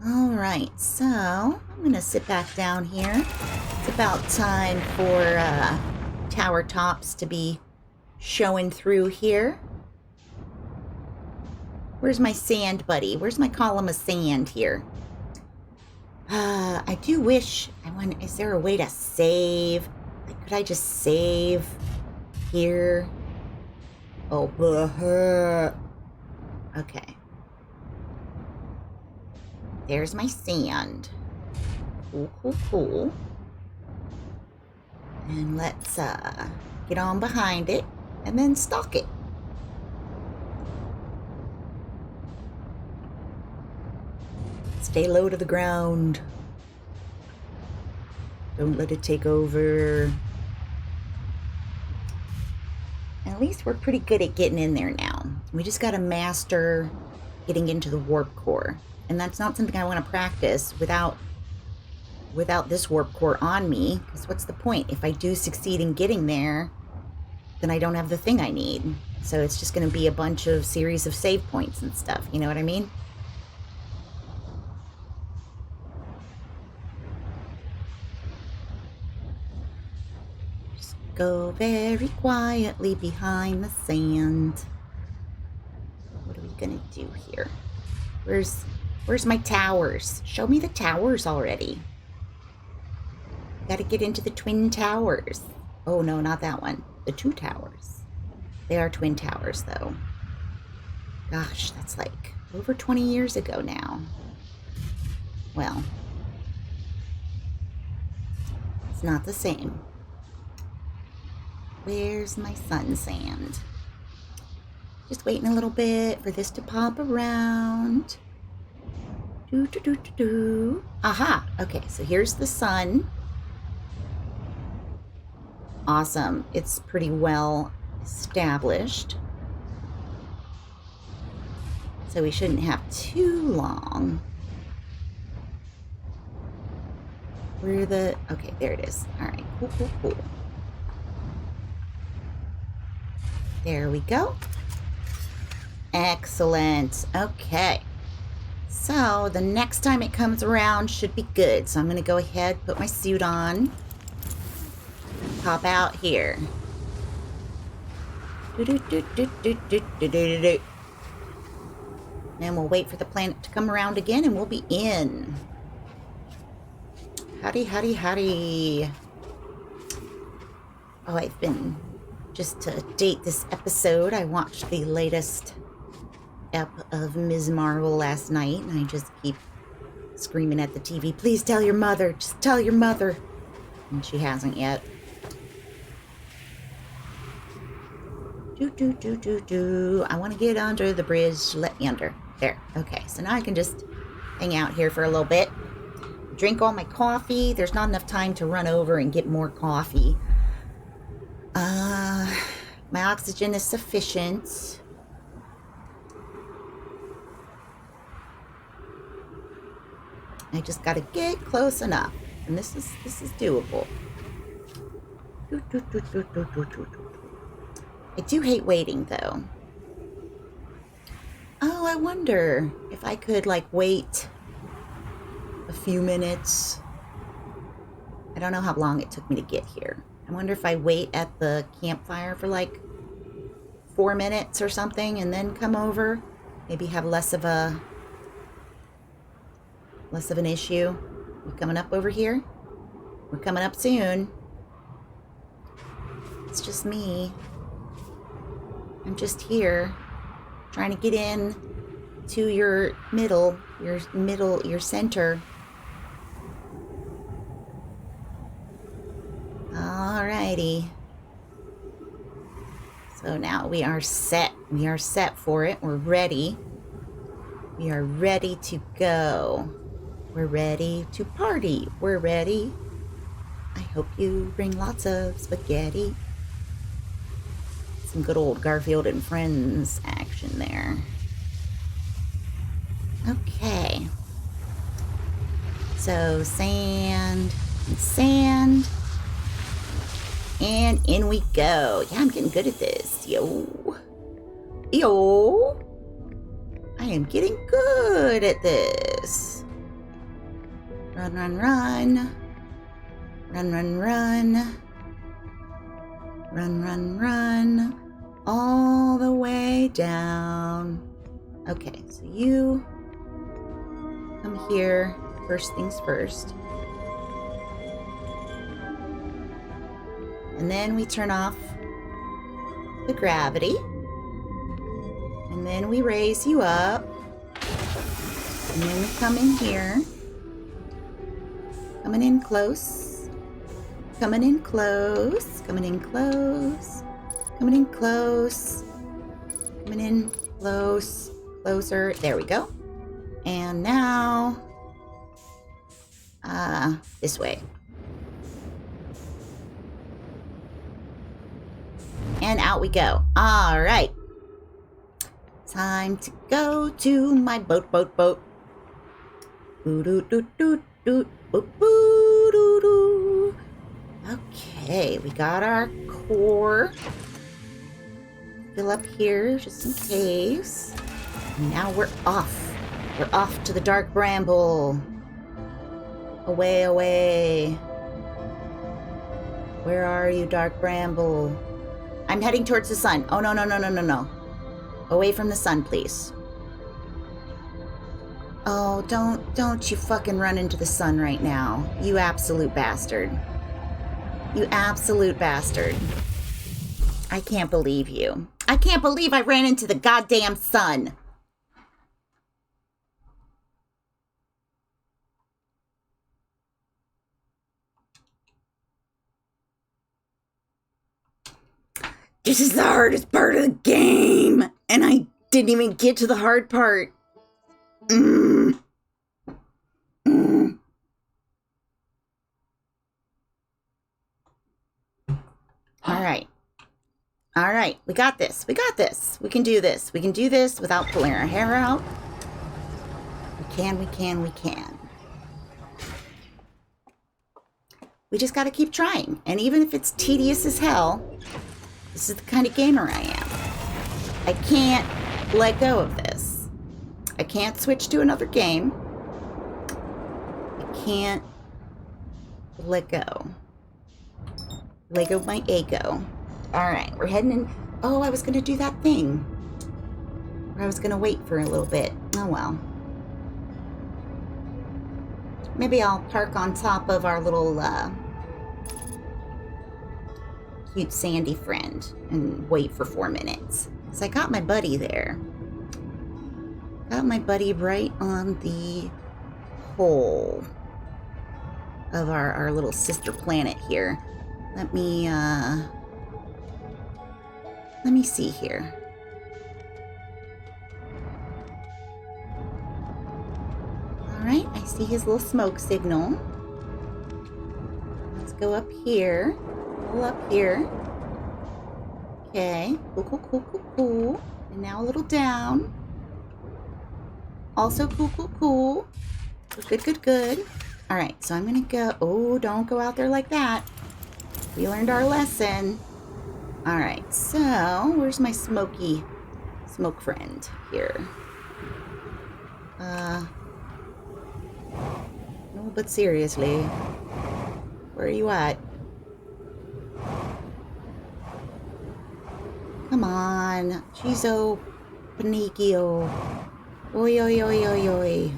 All right, so I'm going to sit back down here. It's about time for Tower Tops to be showing through here. Where's my sand buddy? Where's my column of sand here? I do wish, is there a way to save? Like, could I just save here? Oh, okay. There's my sand. Cool, cool, cool. And let's get on behind it and then stalk it. Stay low to the ground. Don't let it take over. And at least we're pretty good at getting in there now. We just got to master getting into the warp core. And that's not something I want to practice without this warp core on me. Because what's the point? If I do succeed in getting there, then I don't have the thing I need. So it's just going to be a bunch of series of save points and stuff. You know what I mean? Go very quietly behind the sand. What are we gonna do here? Where's my towers? Show me the towers already. Gotta get into the twin towers. Oh no, not that one. The two towers. They are twin towers though. Gosh, that's like over 20 years ago now. Well, it's not the same. Where's my sun sand? Just waiting a little bit for this to pop around. Do. Aha! Okay, so here's the sun. Awesome. It's pretty well established. So we shouldn't have too long. Okay, there it is. All right, cool. There we go. Excellent. Okay. So the next time it comes around should be good. So I'm going to go ahead, put my suit on, pop out here. Then we'll wait for the planet to come around again and we'll be in. Howdy. Oh, I've been, just to date this episode, I watched the latest ep of Ms. Marvel last night, and I just keep screaming at the TV, please tell your mother, just tell your mother. And she hasn't yet. I want to get under the bridge. Let me under. There. Okay, so now I can just hang out here for a little bit. Drink all my coffee. There's not enough time to run over and get more coffee. My oxygen is sufficient. I just gotta get close enough. And this is doable. I do hate waiting, though. Oh, I wonder if I could, like, wait a few minutes. I don't know how long it took me to get here. I wonder if I wait at the campfire for, like, 4 minutes or something and then come over. Maybe have less of an issue. You coming up over here? We're coming up soon. It's just me. I'm just here, trying to get in to your your center. Alrighty. So now we are set. We are set for it. We're ready. We are ready to go. We're ready to party. We're ready. I hope you bring lots of spaghetti. Some good old Garfield and Friends action there. Okay. So sand and sand. And in we go. Yeah, I'm getting good at this. Yo. I am getting good at this. Run. Run. All the way down. Okay, so you come here. First things first. And then we turn off the gravity. And then we raise you up. And then we come in here. Coming in close. Coming in close. Coming in close. Coming in close. Coming in close. Closer. There we go. And now, this way. And out we go. All right. Time to go to my boat. Okay, we got our core. Fill up here just in case. And now we're off. We're off to the dark bramble. Away. Where are you, dark bramble? I'm heading towards the sun. Oh, no. Away from the sun, please. Oh, don't you fucking run into the sun right now. You absolute bastard. You absolute bastard. I can't believe you. I can't believe I ran into the goddamn sun. This is the hardest part of the game. And I didn't even get to the hard part. All right. All right, we got this. We got this. We can do this. We can do this without pulling our hair out. We can, we can, we can. We just got to keep trying. And even if it's tedious as hell, this is the kind of gamer I am. I can't let go of this. I can't switch to another game. I can't let go. Let go of my ego. All right, we're heading in. Oh, I was going to do that thing. I was going to wait for a little bit. Oh, well. Maybe I'll park on top of our little cute sandy friend and wait for 4 minutes. So I got my buddy there. Got my buddy right on the pole of our little sister planet here. Let me see here. Alright, I see his little smoke signal. Let's go up here. Pull up here. Okay. Cool, cool, cool, cool, cool. And now a little down. Also cool, cool, cool. Good, good, good. Alright, so I'm gonna go. Oh, don't go out there like that. We learned our lesson. Alright, so where's my smoke friend here? No, but seriously, where are you at? Come on, Chizo Panicchio. Oi, oi, oi, oi, oi.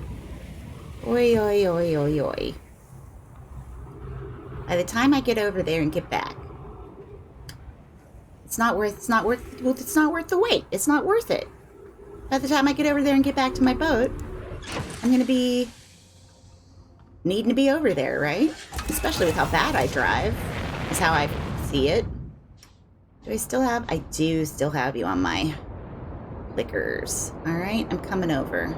Oi, oi, oi, oi, oi. By the time I get over there and get back, it's not worth the wait. It's not worth it. By the time I get over there and get back to my boat, I'm gonna be needing to be over there, right? Especially with how bad I drive, is how I see it. Do I still have? I do still have you on my clickers. All right, I'm coming over.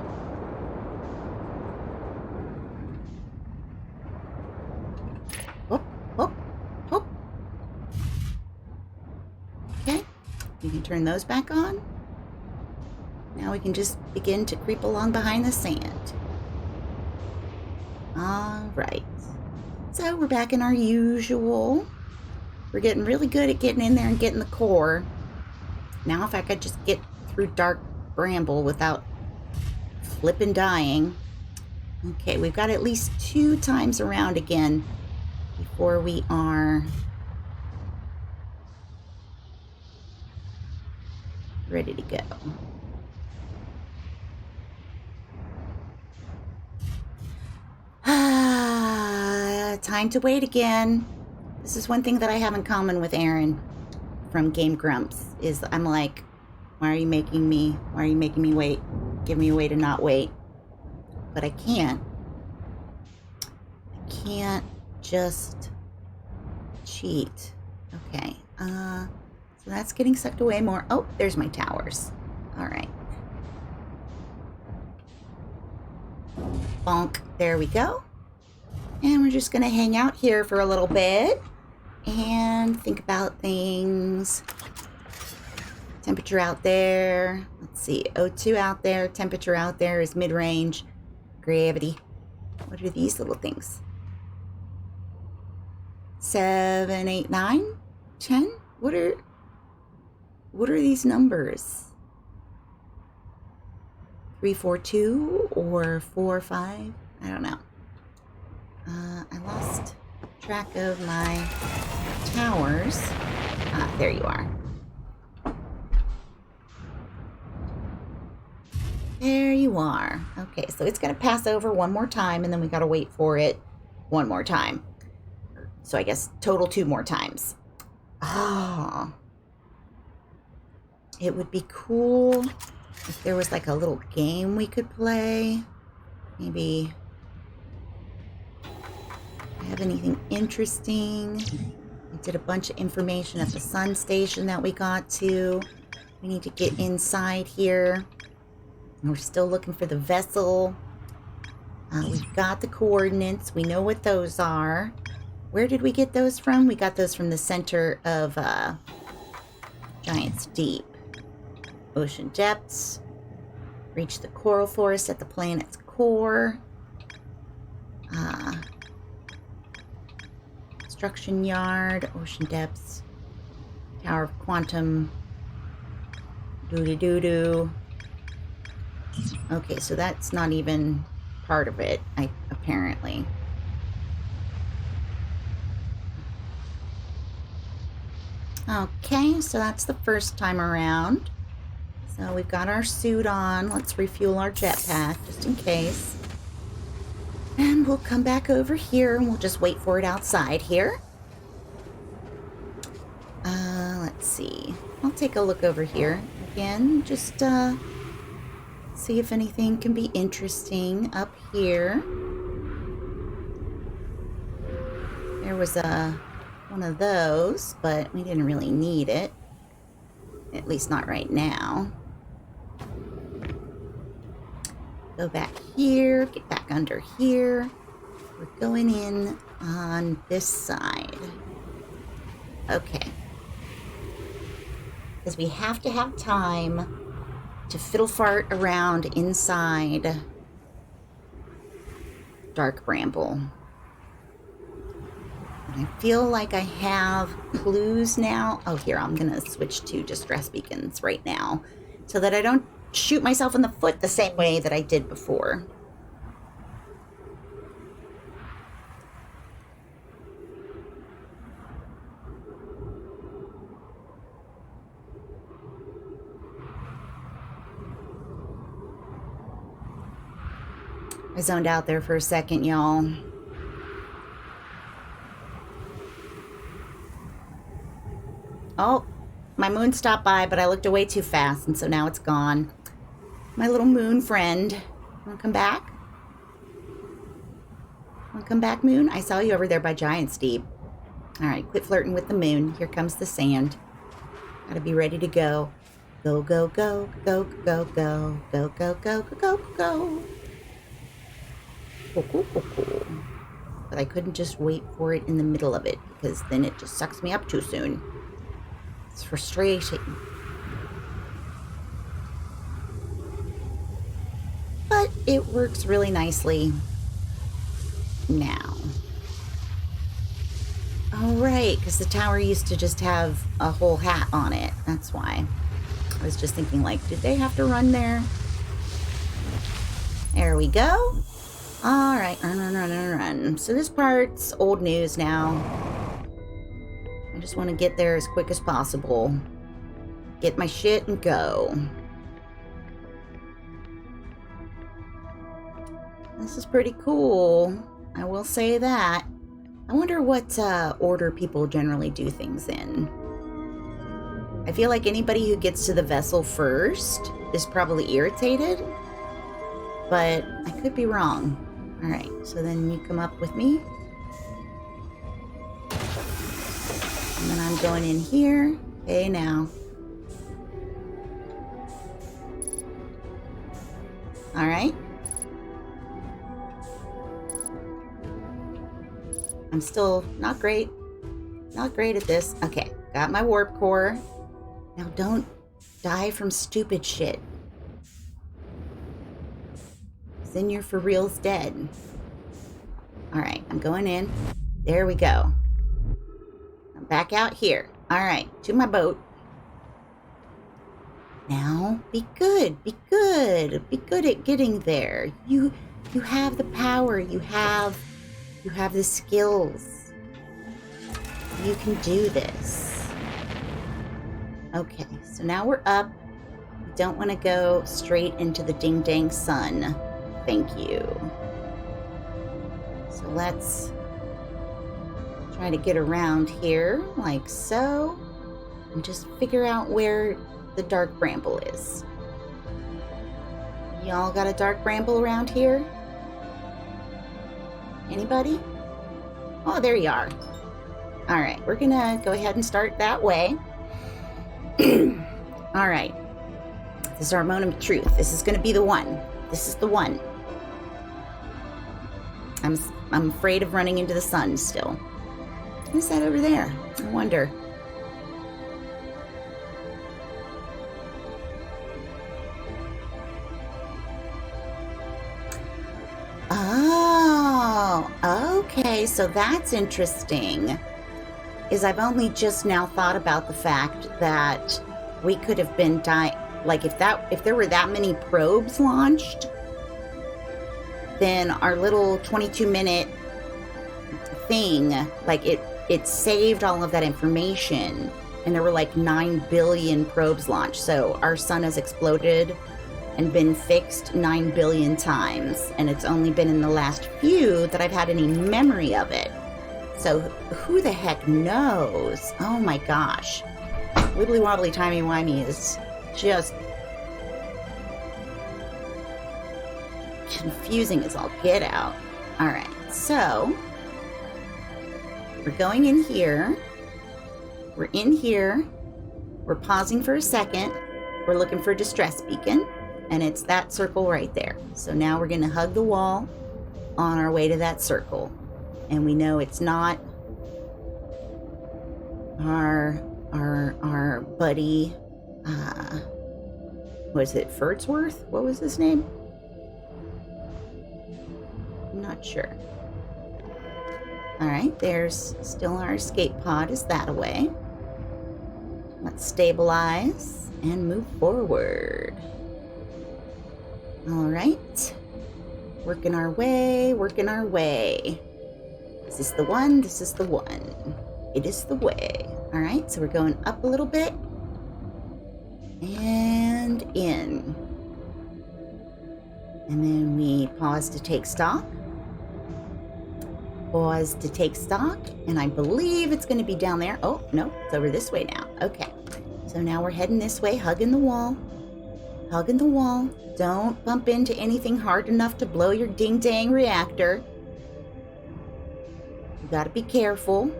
Whoop, whoop, whoop. Okay, you can turn those back on. Now we can just begin to creep along behind the sand. All right. So we're back in our usual. We're getting really good at getting in there and getting the core. Now if I could just get through dark bramble without flipping dying. Okay, we've got at least 2 times around again before we are ready to go. Time to wait again. This is one thing that I have in common with Aaron from Game Grumps, is I'm like, why are you making me wait? Give me a way to not wait. But I can't just cheat. Okay, so that's getting sucked away more. Oh, there's my towers. All right. Bonk, there we go. And we're just going to hang out here for a little bit and think about things. Temperature out there. Let's see. O2 out there. Temperature out there is mid-range. Gravity. What are these little things? 7, 8, 9, 10? What are these numbers? 3, 4, 2 or 4, 5? I don't know. I lost track of my towers. Ah, there you are. There you are. Okay, so it's going to pass over one more time, and then we got to wait for it one more time. So I guess total 2 more times. Oh. It would be cool if there was like a little game we could play. Maybe... have anything interesting. We did a bunch of information at the sun station that we got to. We need to get inside here. And we're still looking for the vessel. We've got the coordinates. We know what those are. Where did we get those from? We got those from the center of Giant's Deep. Ocean depths. Reach the coral forest at the planet's core. Construction yard. Ocean depths. Tower of Quantum. Doo-doo-doo-doo. Okay, so that's not even part of it, apparently. Okay, so that's the first time around. So we've got our suit on. Let's refuel our jetpack, just in case. And we'll come back over here, and we'll just wait for it outside here. Let's see. I'll take a look over here again, just see if anything can be interesting up here. There was one of those, but we didn't really need it. At least not right now. Go back here, get back under here. We're going in on this side. Okay. Because we have to have time to fiddle fart around inside Dark Bramble. And I feel like I have clues now. Oh, here, I'm going to switch to distress beacons right now so that I don't shoot myself in the foot the same way that I did before. I zoned out there for a second, y'all. Oh, my moon stopped by, but I looked away too fast, and so now it's gone. My little moon friend. Wanna come back? Wanna come back, moon? I saw you over there by Giant's Deep. Alright, quit flirting with the moon. Here comes the sand. Gotta be ready to go. Go, go, go, go, go, go, go, go, go, go, go, go. Cool. But I couldn't just wait for it in the middle of it, because then it just sucks me up too soon. It's frustrating. But it works really nicely now. Oh, right, because the tower used to just have a whole hat on it. That's why. I was just thinking, like, did they have to run there? There we go. All right, run. So this part's old news now. I just want to get there as quick as possible. Get my shit and go. This is pretty cool. I will say that. I wonder what order people generally do things in. I feel like anybody who gets to the vessel first is probably irritated, but I could be wrong. All right, so then you come up with me. And then I'm going in here. Hey, now. All right. I'm still not great. Not great at this. Okay, got my warp core. Now don't die from stupid shit. Then you're for reals dead. Alright, I'm going in. There we go. I'm back out here. Alright, to my boat. Now, be good. Be good. Be good at getting there. You have the power. You have the skills. You can do this. Okay, so now we're up. We don't want to go straight into the ding-dang sun. Thank you. So let's try to get around here like so and just figure out where the dark bramble is. Y'all got a dark bramble around here? Anybody? Oh, there you are. All right, we're gonna go ahead and start that way. All right. This is our moment of truth. This is gonna be the one. This is the one. I'm afraid of running into the sun still. What is that over there? I wonder. Okay, so that's interesting. Is I've only just now thought about the fact that we could have been dying. Like if there were that many probes launched, then our little 22-minute thing, like it saved all of that information, and there were like 9 billion probes launched. So our sun has exploded and been fixed 9 billion times, and it's only been in the last few that I've had any memory of it. So who the heck knows? Oh my gosh. Wibbly wobbly timey wimey is just confusing as all get out. Alright, so we're going in here. We're in here. We're pausing for a second. We're looking for a distress beacon, and it's that circle right there. So now we're going to hug the wall on our way to that circle. And we know it's not our buddy, was it Ferdsworth? What was his name? I'm not sure. Alright, there's still our escape pod. Is that away? Let's stabilize and move forward. Alright. Working our way, working our way. Is this the one? This is the one. It is the way. Alright, so we're going up a little bit. And in. And then we pause to take stock. Pause to take stock. And I believe it's going to be down there. Oh, no, it's over this way now. Okay. So now we're heading this way, hugging the wall. Hugging the wall. Don't bump into anything hard enough to blow your ding-dang reactor. You gotta be careful.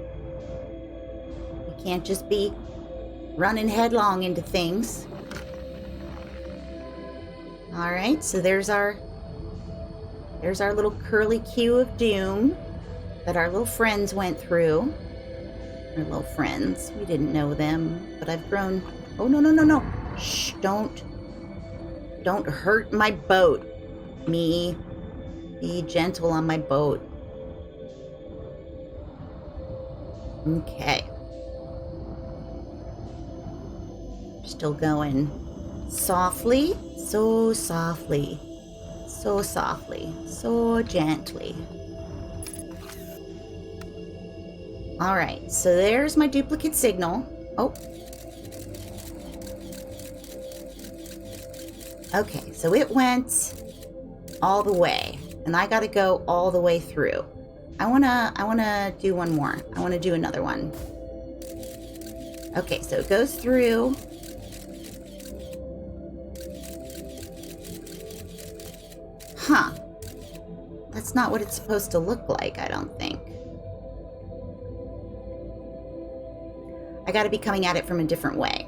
You can't just be running headlong into things. Alright, so there's our little curly queue of doom that our little friends went through. Our little friends. We didn't know them, but I've grown... Oh, no, no, no, no. Shh, don't hurt my boat. Me. Be gentle on my boat. Okay. Still going softly. So softly. So softly. So gently. Alright, so there's my duplicate signal. Oh. Okay, so it went all the way, and I gotta go all the way through. I wanna do one more. I wanna do another one. Okay, so it goes through. Huh. That's not what it's supposed to look like, I don't think. I gotta be coming at it from a different way.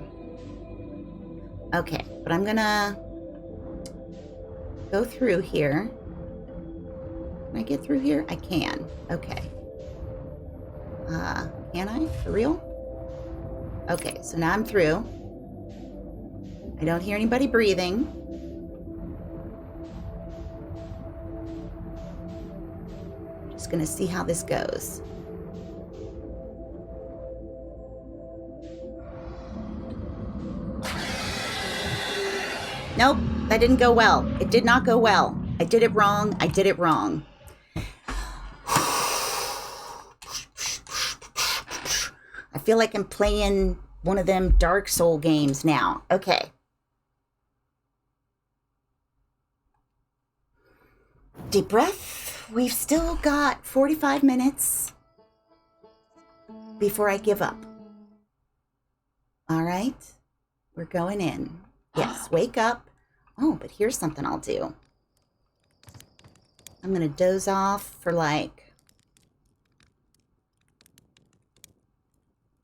Okay, but I'm gonna go through here. Can I get through here? I can. Okay. Can I? For real? Okay, so now I'm through. I don't hear anybody breathing. Just gonna see how this goes. Nope, that didn't go well. It did not go well. I did it wrong. I did it wrong. I feel like I'm playing one of them Dark Soul games now. Okay. Deep breath. We've still got 45 minutes before I give up. All right. We're going in. Yes, wake up. Oh, but here's something I'll do. I'm going to doze off for like,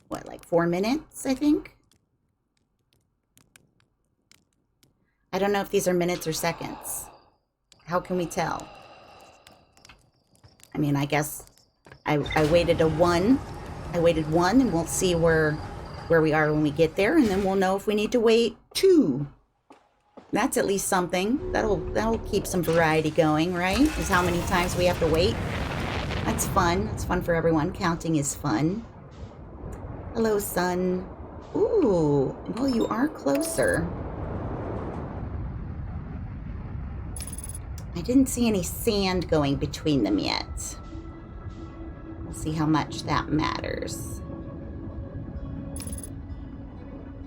what, like 4 minutes, I think? I don't know if these are minutes or seconds. How can we tell? I mean, I guess I waited one. I waited 1, and we'll see where we are when we get there, and then we'll know if we need to wait 2. That's at least something. That'll keep some variety going, right? Is how many times we have to wait. That's fun. It's fun for everyone. Counting is fun. Hello, sun. Ooh, well, you are closer. I didn't see any sand going between them yet. We'll see how much that matters.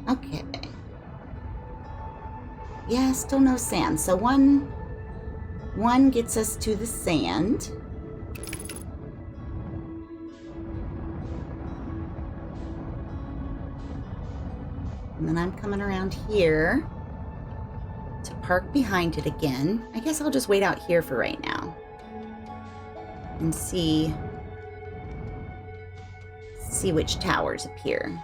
Okay. Yeah, still no sand. So one gets us to the sand. And then I'm coming around here to park behind it again. I guess I'll just wait out here for right now. And see which towers appear.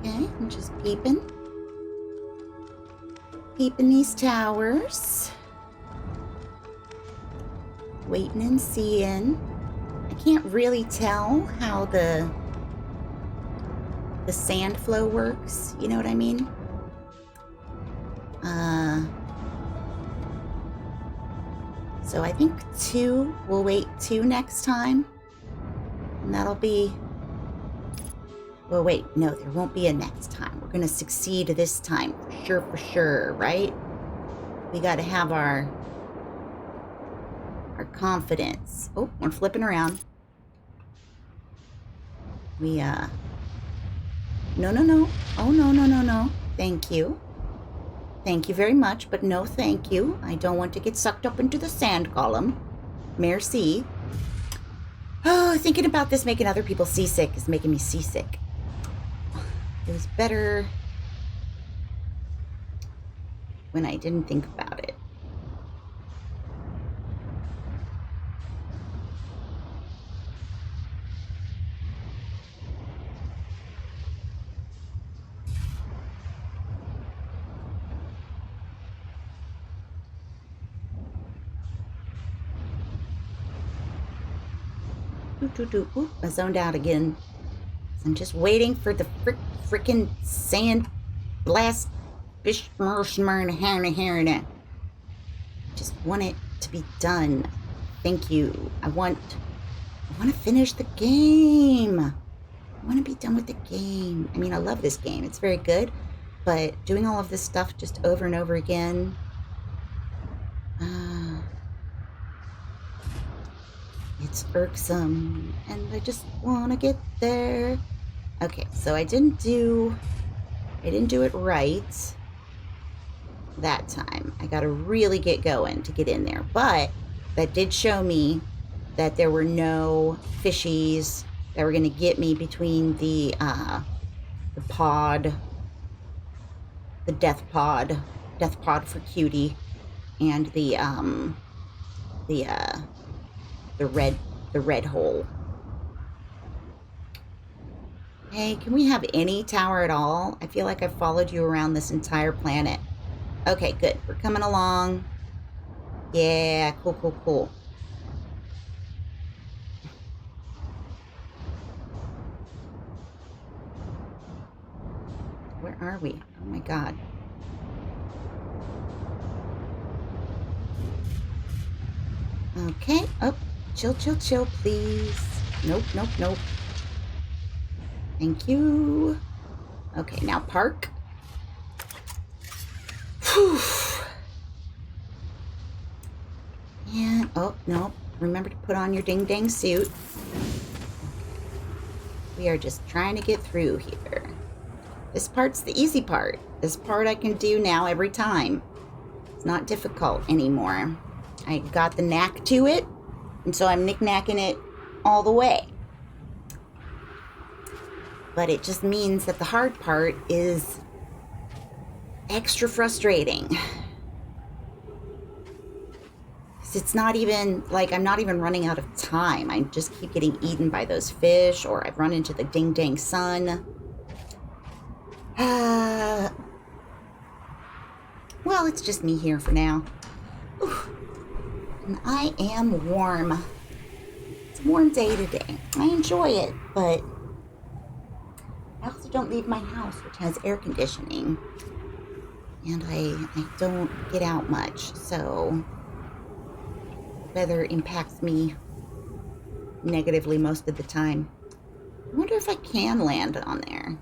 Okay, I'm just peeping these towers. Waiting and seeing. I can't really tell how the sand flow works. You know what I mean? So I think 2, we'll wait 2 next time. And that'll be... Well, wait, no, there won't be a next time. We're going to succeed this time, for sure, right? We got to have our confidence. Oh, we're flipping around. No. Oh, no. Thank you. Thank you very much, but no thank you. I don't want to get sucked up into the sand column. Merci. Oh, thinking about this making other people seasick is making me seasick. It was better when I didn't think about it. Ooh, I zoned out again. I'm just waiting for the frickin' sand blast fish marshmallow. Just want it to be done. Thank you. I want to finish the game. I want to be done with the game. I mean, I love this game. It's very good, but doing all of this stuff just over and over again. It's irksome, and I just want to get there. Okay, so I didn't do it right that time. I got to really get going to get in there, but that did show me that there were no fishies that were going to get me between the pod, the death pod for Cutie, and the red hole. Hey, can we have any tower at all? I feel like I've followed you around this entire planet. Okay, good. We're coming along. Yeah, cool. Where are we? Oh my god. Okay. Oh, chill, please. Nope. Thank you. Okay, now park. Whew. And, oh, no. Remember to put on your ding-dang suit. We are just trying to get through here. This part's the easy part. This part I can do now every time. It's not difficult anymore. I got the knack to it, and so I'm knick-knacking it all the way. But it just means that the hard part is extra frustrating. It's not even, like, I'm not even running out of time. I just keep getting eaten by those fish, or I've run into the ding-dang sun. Well, it's just me here for now. Oof. And I am warm. It's a warm day today. I enjoy it, but I also don't leave my house, which has air conditioning. And I don't get out much, so weather impacts me negatively most of the time. I wonder if I can land on there.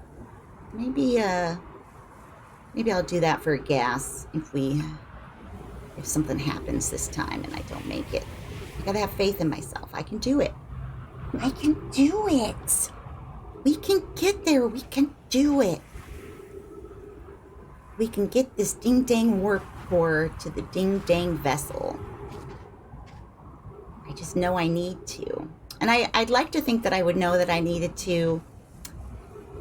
Maybe I'll do that for gas if something happens this time and I don't make it. I gotta have faith in myself. I can do it. I can do it. We can get there. We can do it. We can get this ding-dang warp core to the ding-dang vessel. I just know I need to. And I'd like to think that I would know that I needed to,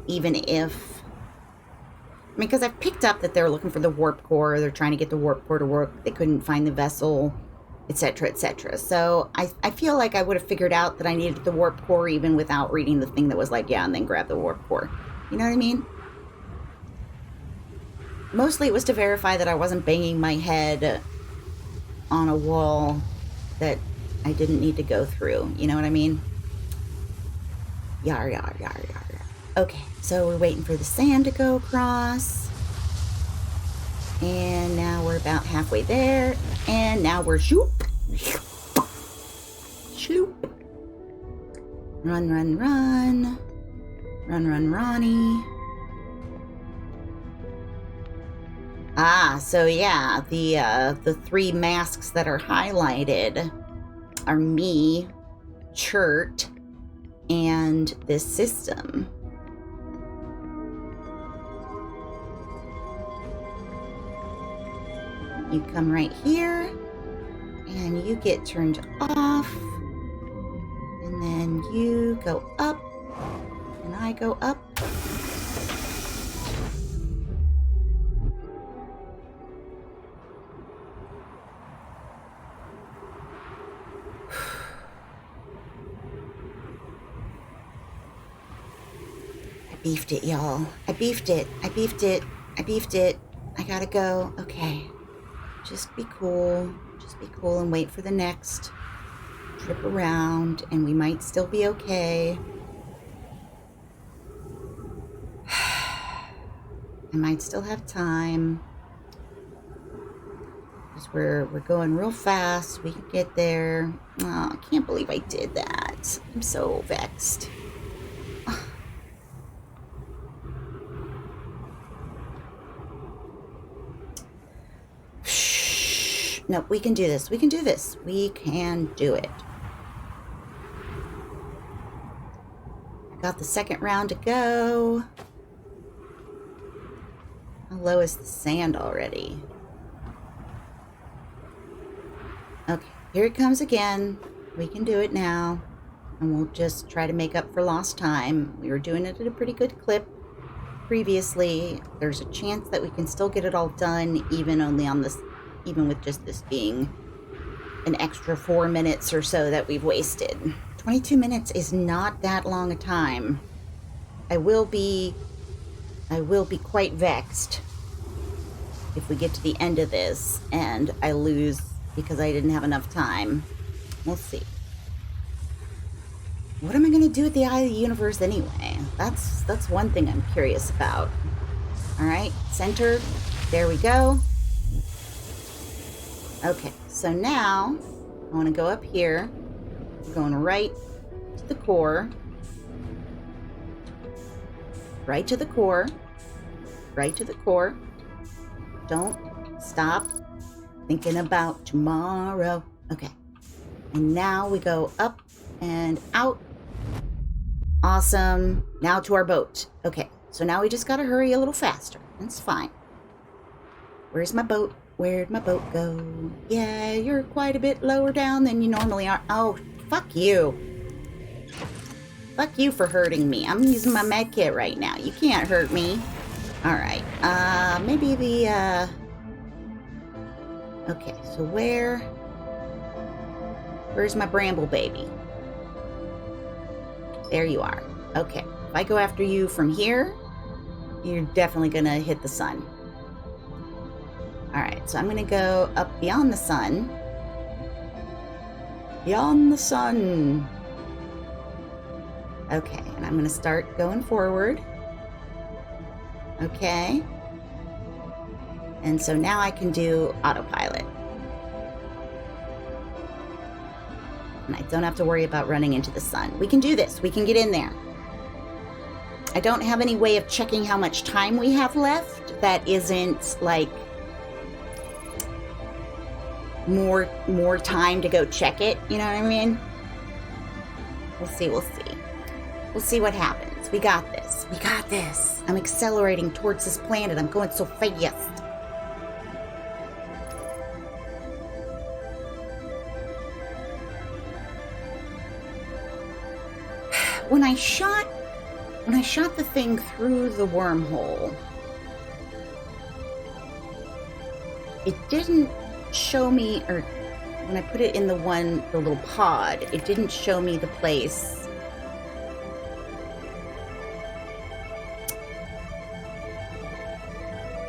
even if... I mean, because I've picked up that they're looking for the warp core, they're trying to get the warp core to work, they couldn't find the vessel, etc., etc. So I feel like I would have figured out that I needed the warp core even without reading the thing that was like, yeah, and then grab the warp core. You know what I mean? Mostly it was to verify that I wasn't banging my head on a wall that I didn't need to go through. You know what I mean? Yar, yar, yar, yar, yar. Okay, so we're waiting for the sand to go across. And now we're about halfway there. And now we're shoop. Shoop. Run, run, run. Run, run, Ronnie. Ah, so yeah, the three masks that are highlighted are me, Chert, and this system. You come right here, and you get turned off, and then you go up, and I go up. I beefed it, y'all. I beefed it. I beefed it. I beefed it. I gotta go. Okay. Just be cool. Just be cool and wait for the next trip around, and we might still be okay. I might still have time. Because we're going real fast. We can get there. Oh, I can't believe I did that. I'm so vexed. No, we can do this. We can do this. We can do it. Got the second round to go. How low is the sand already? Okay, here it comes again. We can do it now. And we'll just try to make up for lost time. We were doing it at a pretty good clip previously. There's a chance that we can still get it all done, even with just this being an extra 4 minutes or so that we've wasted. 22 minutes is not that long a time. I will be quite vexed if we get to the end of this and I lose because I didn't have enough time. We'll see. What am I going to do at the Eye of the Universe anyway? That's one thing I'm curious about. All right, centered. There we go. Okay, so now I want to go up here. I'm going right to the core. Right to the core. Right to the core. Don't stop thinking about tomorrow. Okay. And now we go up and out. Awesome. Now to our boat. Okay, so now we just got to hurry a little faster. That's fine. Where's my boat? Where'd my boat go? Yeah, you're quite a bit lower down than you normally are. Oh, fuck you. Fuck you for hurting me. I'm using my med kit right now. You can't hurt me. Alright. Maybe the, Okay, so where's my bramble baby? There you are. Okay. If I go after you from here, you're definitely gonna hit the sun. Alright, so I'm going to go up beyond the sun. Beyond the sun. Okay, and I'm going to start going forward. Okay. And so now I can do autopilot. And I don't have to worry about running into the sun. We can do this. We can get in there. I don't have any way of checking how much time we have left. That isn't like more time to go check it. You know what I mean? We'll see. We'll see. We'll see what happens. We got this. We got this. I'm accelerating towards this planet. I'm going so fast. When I shot the thing through the wormhole, it didn't show me, or when I put it in the little pod, it didn't show me the place.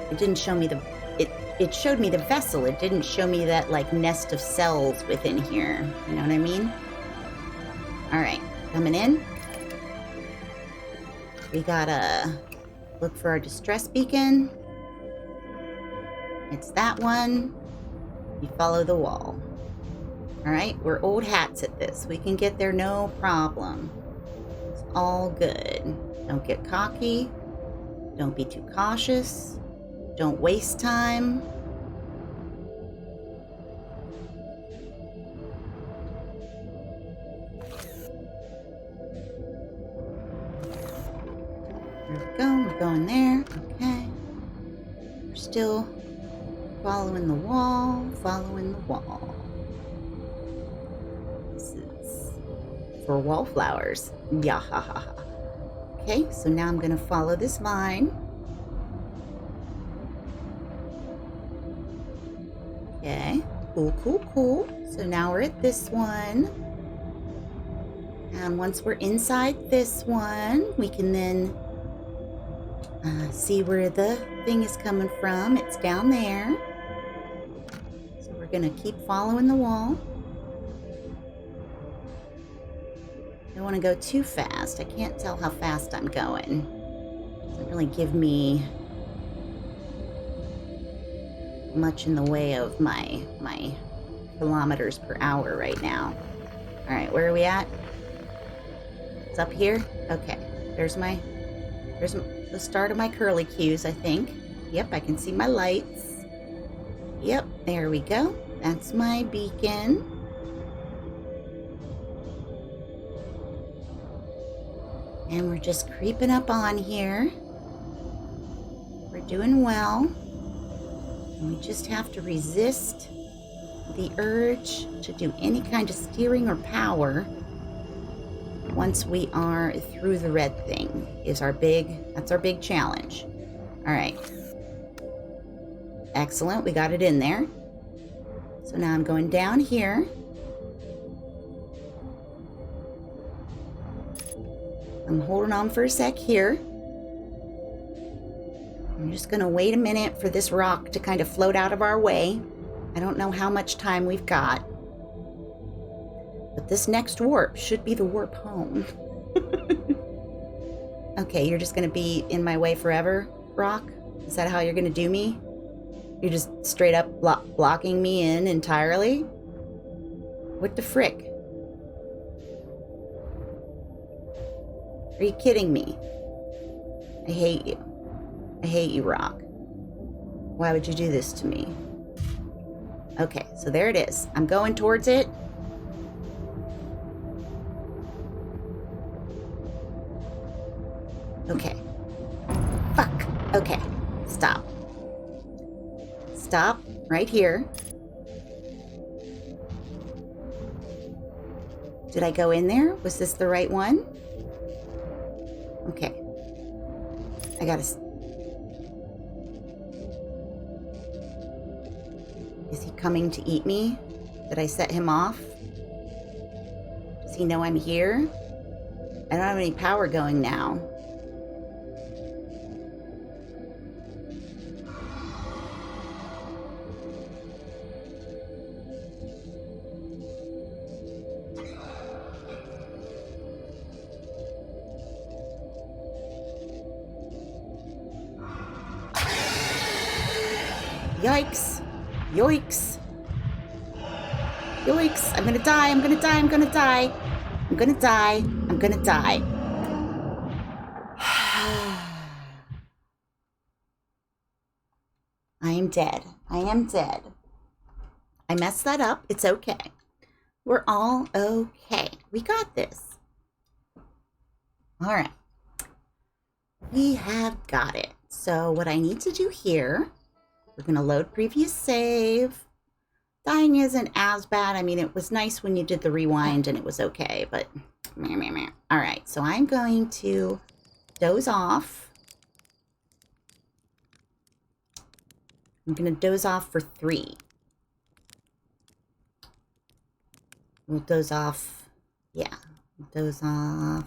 It didn't show me it showed me the vessel. It didn't show me that like nest of cells within here. You know what I mean? All right, coming in. We gotta look for our distress beacon. It's that one. You follow the wall. All right, we're old hats at this. We can get there no problem. It's all good. Don't get cocky. Don't be too cautious. Don't waste time. There we go. We're going there. Okay. We're still following the wall. Following the wall. This is for wallflowers. Yahaha. Okay, so now I'm going to follow this vine. Okay. Cool, cool, cool. So now we're at this one. And once we're inside this one, we can then see where the thing is coming from. It's down there. So we're going to keep following the wall. Don't want to go too fast. I can't tell how fast I'm going. Doesn't really give me much in the way of my kilometers per hour right now. All right, where are we at? It's up here. Okay, there's the start of my curly cues, I think. Yep, I can see my lights. Yep, there we go. That's my beacon. And we're just creeping up on here. We're doing well. And we just have to resist the urge to do any kind of steering or power once we are through the red thing. That's our big challenge. All right. Excellent, we got it in there. So now I'm going down here. I'm holding on for a sec here. I'm just gonna wait a minute for this rock to kind of float out of our way. I don't know how much time we've got. But this next warp should be the warp home. Okay, you're just gonna be in my way forever, rock? Is that how you're gonna do me? You're just straight up blocking me in entirely? What the frick? Are you kidding me? I hate you. I hate you, rock. Why would you do this to me? Okay, so there it is. I'm going towards it. Okay. Fuck. Okay. Stop. Stop right here. Did I go in there? Was this the right one? Okay. I gotta... Is he coming to eat me? Did I set him off? Does he know I'm here? I don't have any power going now. Yikes. Yoinks. Yoinks. I'm gonna die. I'm gonna die. I'm gonna die. I'm gonna die. I'm gonna die. I am dead. I am dead. I messed that up. It's okay. We're all okay. We got this. All right. We have got it. So what I need to do here, we're going to load previous save. Dying isn't as bad. I mean, it was nice when you did the rewind and it was okay, but meh, meh, meh. All right. So I'm going to doze off. I'm going to doze off for 3. We'll doze off. Yeah. Doze off.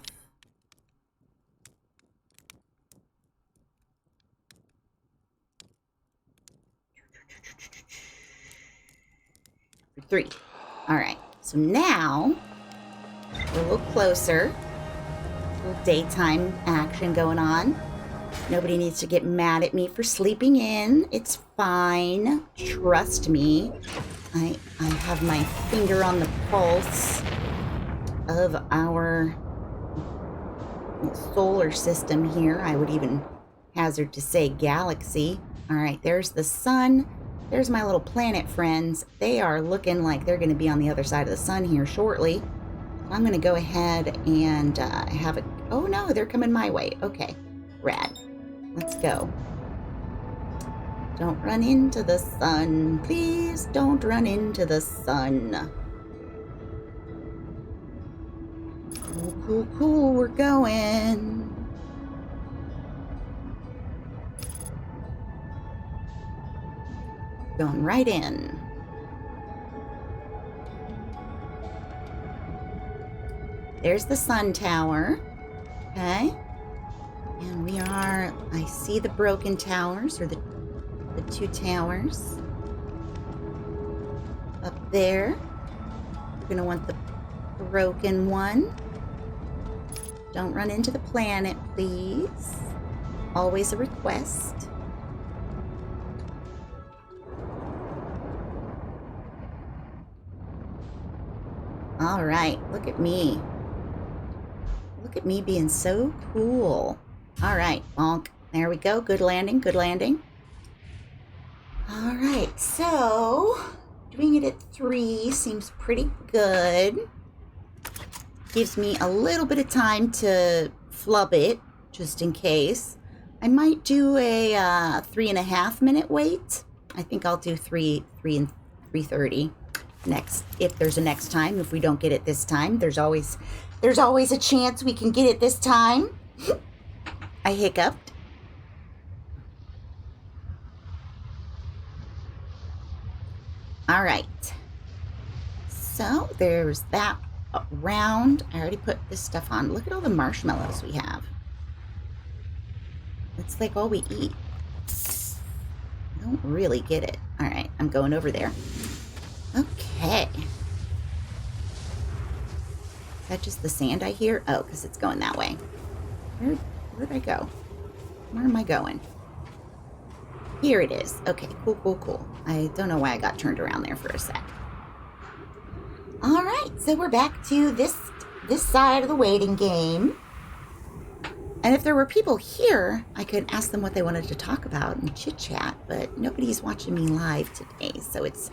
For 3. All right. So now we're a little closer. A little daytime action going on. Nobody needs to get mad at me for sleeping in. It's fine. Trust me. I have my finger on the pulse of our solar system here. I would even hazard to say galaxy. All right, there's the sun. There's my little planet friends. They are looking like they're going to be on the other side of the sun here shortly. I'm going to go ahead and have a... Oh, no, they're coming my way. Okay, rad. Let's go. Don't run into the sun. Please don't run into the sun. Cool, cool, cool. We're going. Going right in. There's the sun tower. Okay. And we are, I see the broken towers, or the 2 towers. Up there. We're going to want the broken one. Don't run into the planet, please. Always a request. All right, look at me. Look at me being so cool. All right, bonk. There we go. Good landing, good landing. All right, so doing it at 3 seems pretty good. Gives me a little bit of time to flub it, just in case. I might do a 3.5 minute wait. I think I'll do 3 and 3:30 next. If there's a next time, if we don't get it this time, there's always a chance we can get it this time. I hiccuped. All right. So there's that round. I already put this stuff on. Look at all the marshmallows we have. It's like all we eat. I don't really get it. All right, I'm going over there. Okay. Is that just the sand I hear? Oh, because it's going that way. Where'd I go? Where am I going? Here it is. Okay, cool, cool, cool. I don't know why I got turned around there for a sec. All right, so we're back to this side of the waiting game. And if there were people here, I could ask them what they wanted to talk about and chit-chat, but nobody's watching me live today, so it's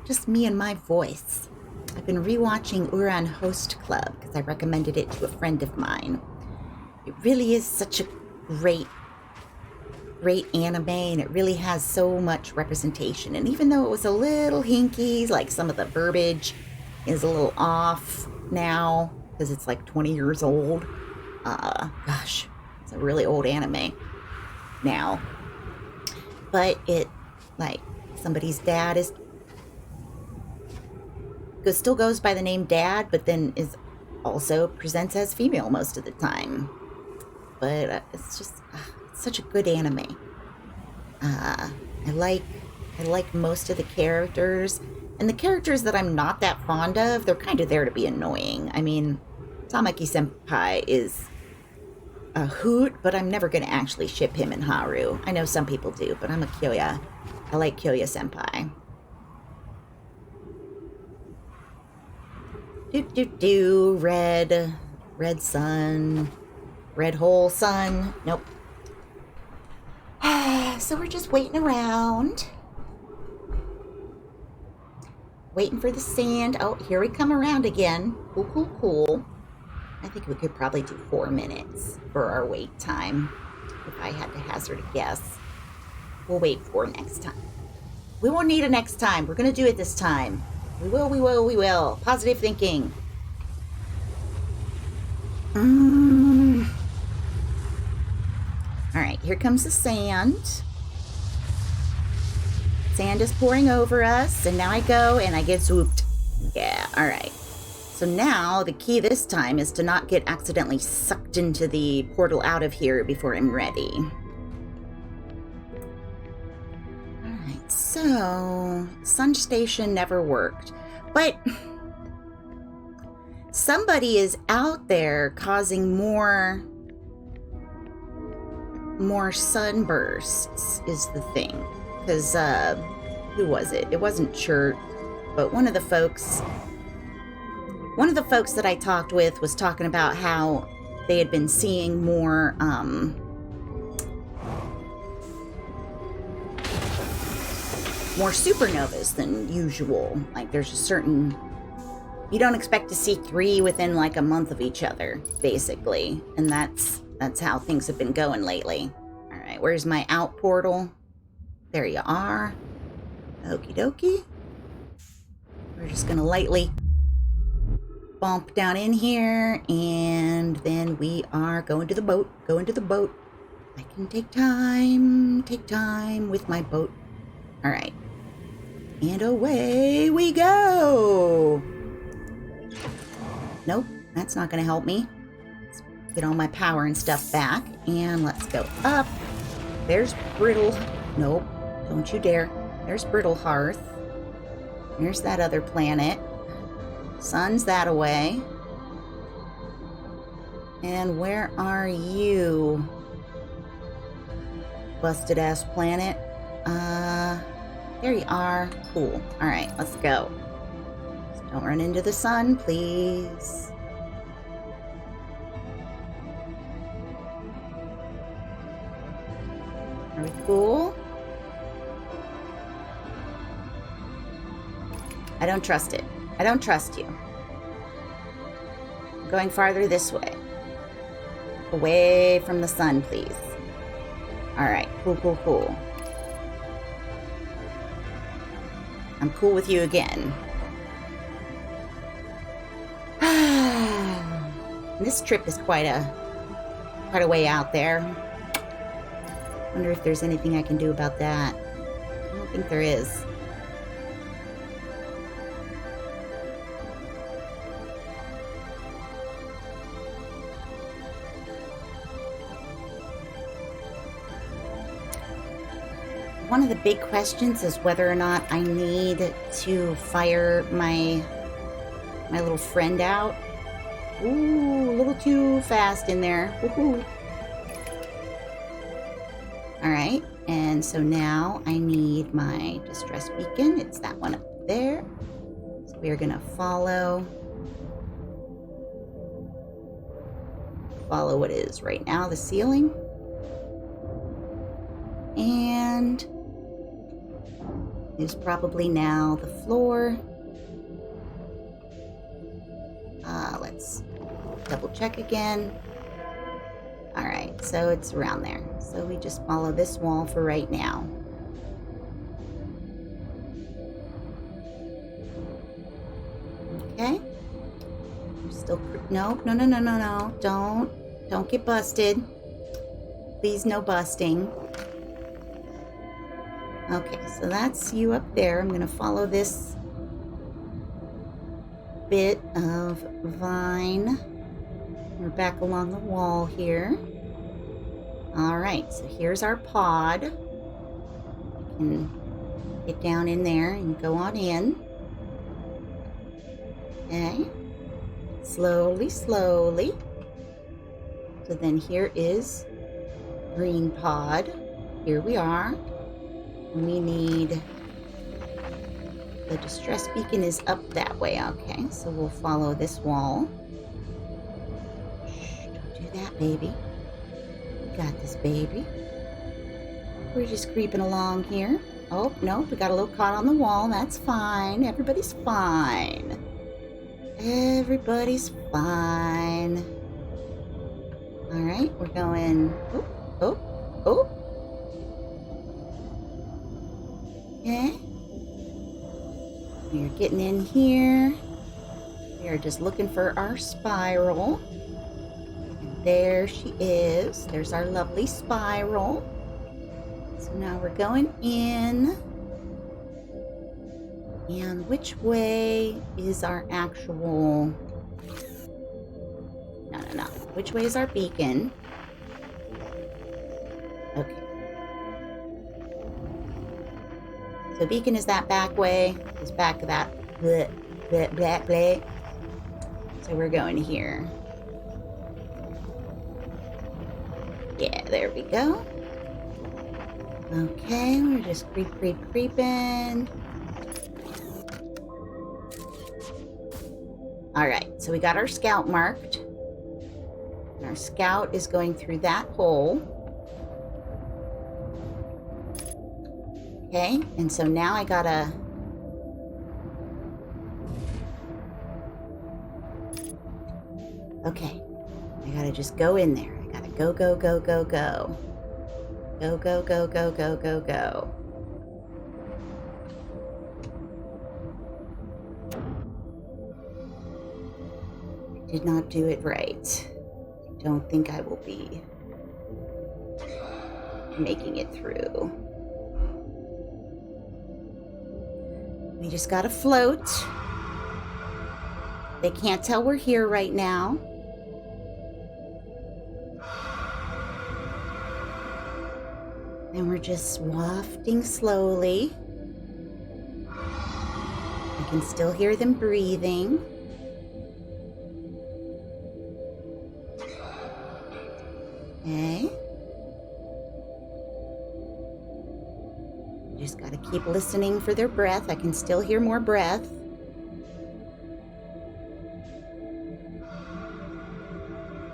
just me and my voice. I've been rewatching Uran Host Club because I recommended it to a friend of mine. It really is such a great anime, and it really has so much representation. And even though it was a little hinky, like some of the verbiage is a little off now because it's like 20 years old. Gosh, it's a really old anime now. But it, like, somebody's dad still goes by the name Dad, but then is also presents as female most of the time. But it's just it's such a good anime. I like most of the characters, and the characters that I'm not that fond of, they're kind of there to be annoying. I mean, Tamaki Senpai is a hoot, but I'm never going to actually ship him and Haru. I know some people do, but I'm a Kyoya I like Kyoya Senpai. Red sun. Red hole sun. Nope. So we're just waiting around. Waiting for the sand. Oh, here we come around again. Cool. I think we could probably do 4 minutes for our wait time. If I had to hazard a guess. We'll wait for next time. We won't need a next time. We're going to do it this time. We will. Positive thinking. All right, here comes the sand. Sand is pouring over us, and now I go and I get swooped. Yeah, all right. So now the key this time is to not get accidentally sucked into the portal out of here before I'm ready. All right, so Sun Station never worked, but somebody is out there causing more sunbursts is the thing. Because, who was it? It wasn't Chert, but one of the folks that I talked with was talking about how they had been seeing more, more supernovas than usual. Like, there's a certain... You don't expect to see 3 within, like, a month of each other, basically. And that's how things have been going lately. All right, where's my out portal? There you are. Okie dokie. We're just gonna lightly bump down in here, and then we are going to the boat. I can take time with my boat. All right. And away we go. Nope, that's not gonna help me. Let's get all my power and stuff back, and let's go up. There's Brittle. Nope. Don't you dare. There's Brittle Hearth. There's that other planet. Sun's that away. And where are you? Busted ass planet. There you are. Cool. Alright, let's go. Just don't run into the sun, please. Are we cool? I don't trust it. I don't trust you. I'm going farther this way. Away from the sun, please. Alright, cool. I'm cool with you again. This trip is quite a way out there. Wonder if there's anything I can do about that. I don't think there is. One of the big questions is whether or not I need to fire my little friend out. Ooh, a little too fast in there. Woohoo. Alright, and so now I need my distress beacon. It's that one up there. So we are going to follow what is right now the ceiling. And is probably now the floor. Let's double check again. Alright, so it's around there. So we just follow this wall for right now. Okay. We're still... No. Don't get busted. Please, no busting. Okay, so that's you up there. I'm going to follow this bit of vine. We're back along the wall here. Alright, so here's our pod. We can get down in there and go on in. Okay. Slowly. So then here is green pod. Here we are. We need... The distress beacon is up that way. Okay, so we'll follow this wall. Shh, don't do that, baby. We got this, baby. We're just creeping along here. Oh, no, we got a little caught on the wall. That's fine. Everybody's fine. Everybody's fine. Alright, we're going... Oh, oh, oh. Okay. We are getting in here. We are just looking for our spiral. And there she is. There's our lovely spiral. So now we're going in. And which way is our actual... No. Which way is our beacon? Okay. So beacon is that back way. It's back of that. Bleh, bleh, bleh, bleh. So we're going here. Yeah, there we go. Okay, we're just creeping. Alright, so we got our scout marked. And our scout is going through that hole. Okay, and so now I gotta... Okay, I gotta just go in there. I gotta go. Go. I did not do it right. I don't think I will be making it through. We just gotta float. They can't tell we're here right now. And we're just wafting slowly. I can still hear them breathing. Okay. Just gotta keep listening for their breath. I can still hear more breath.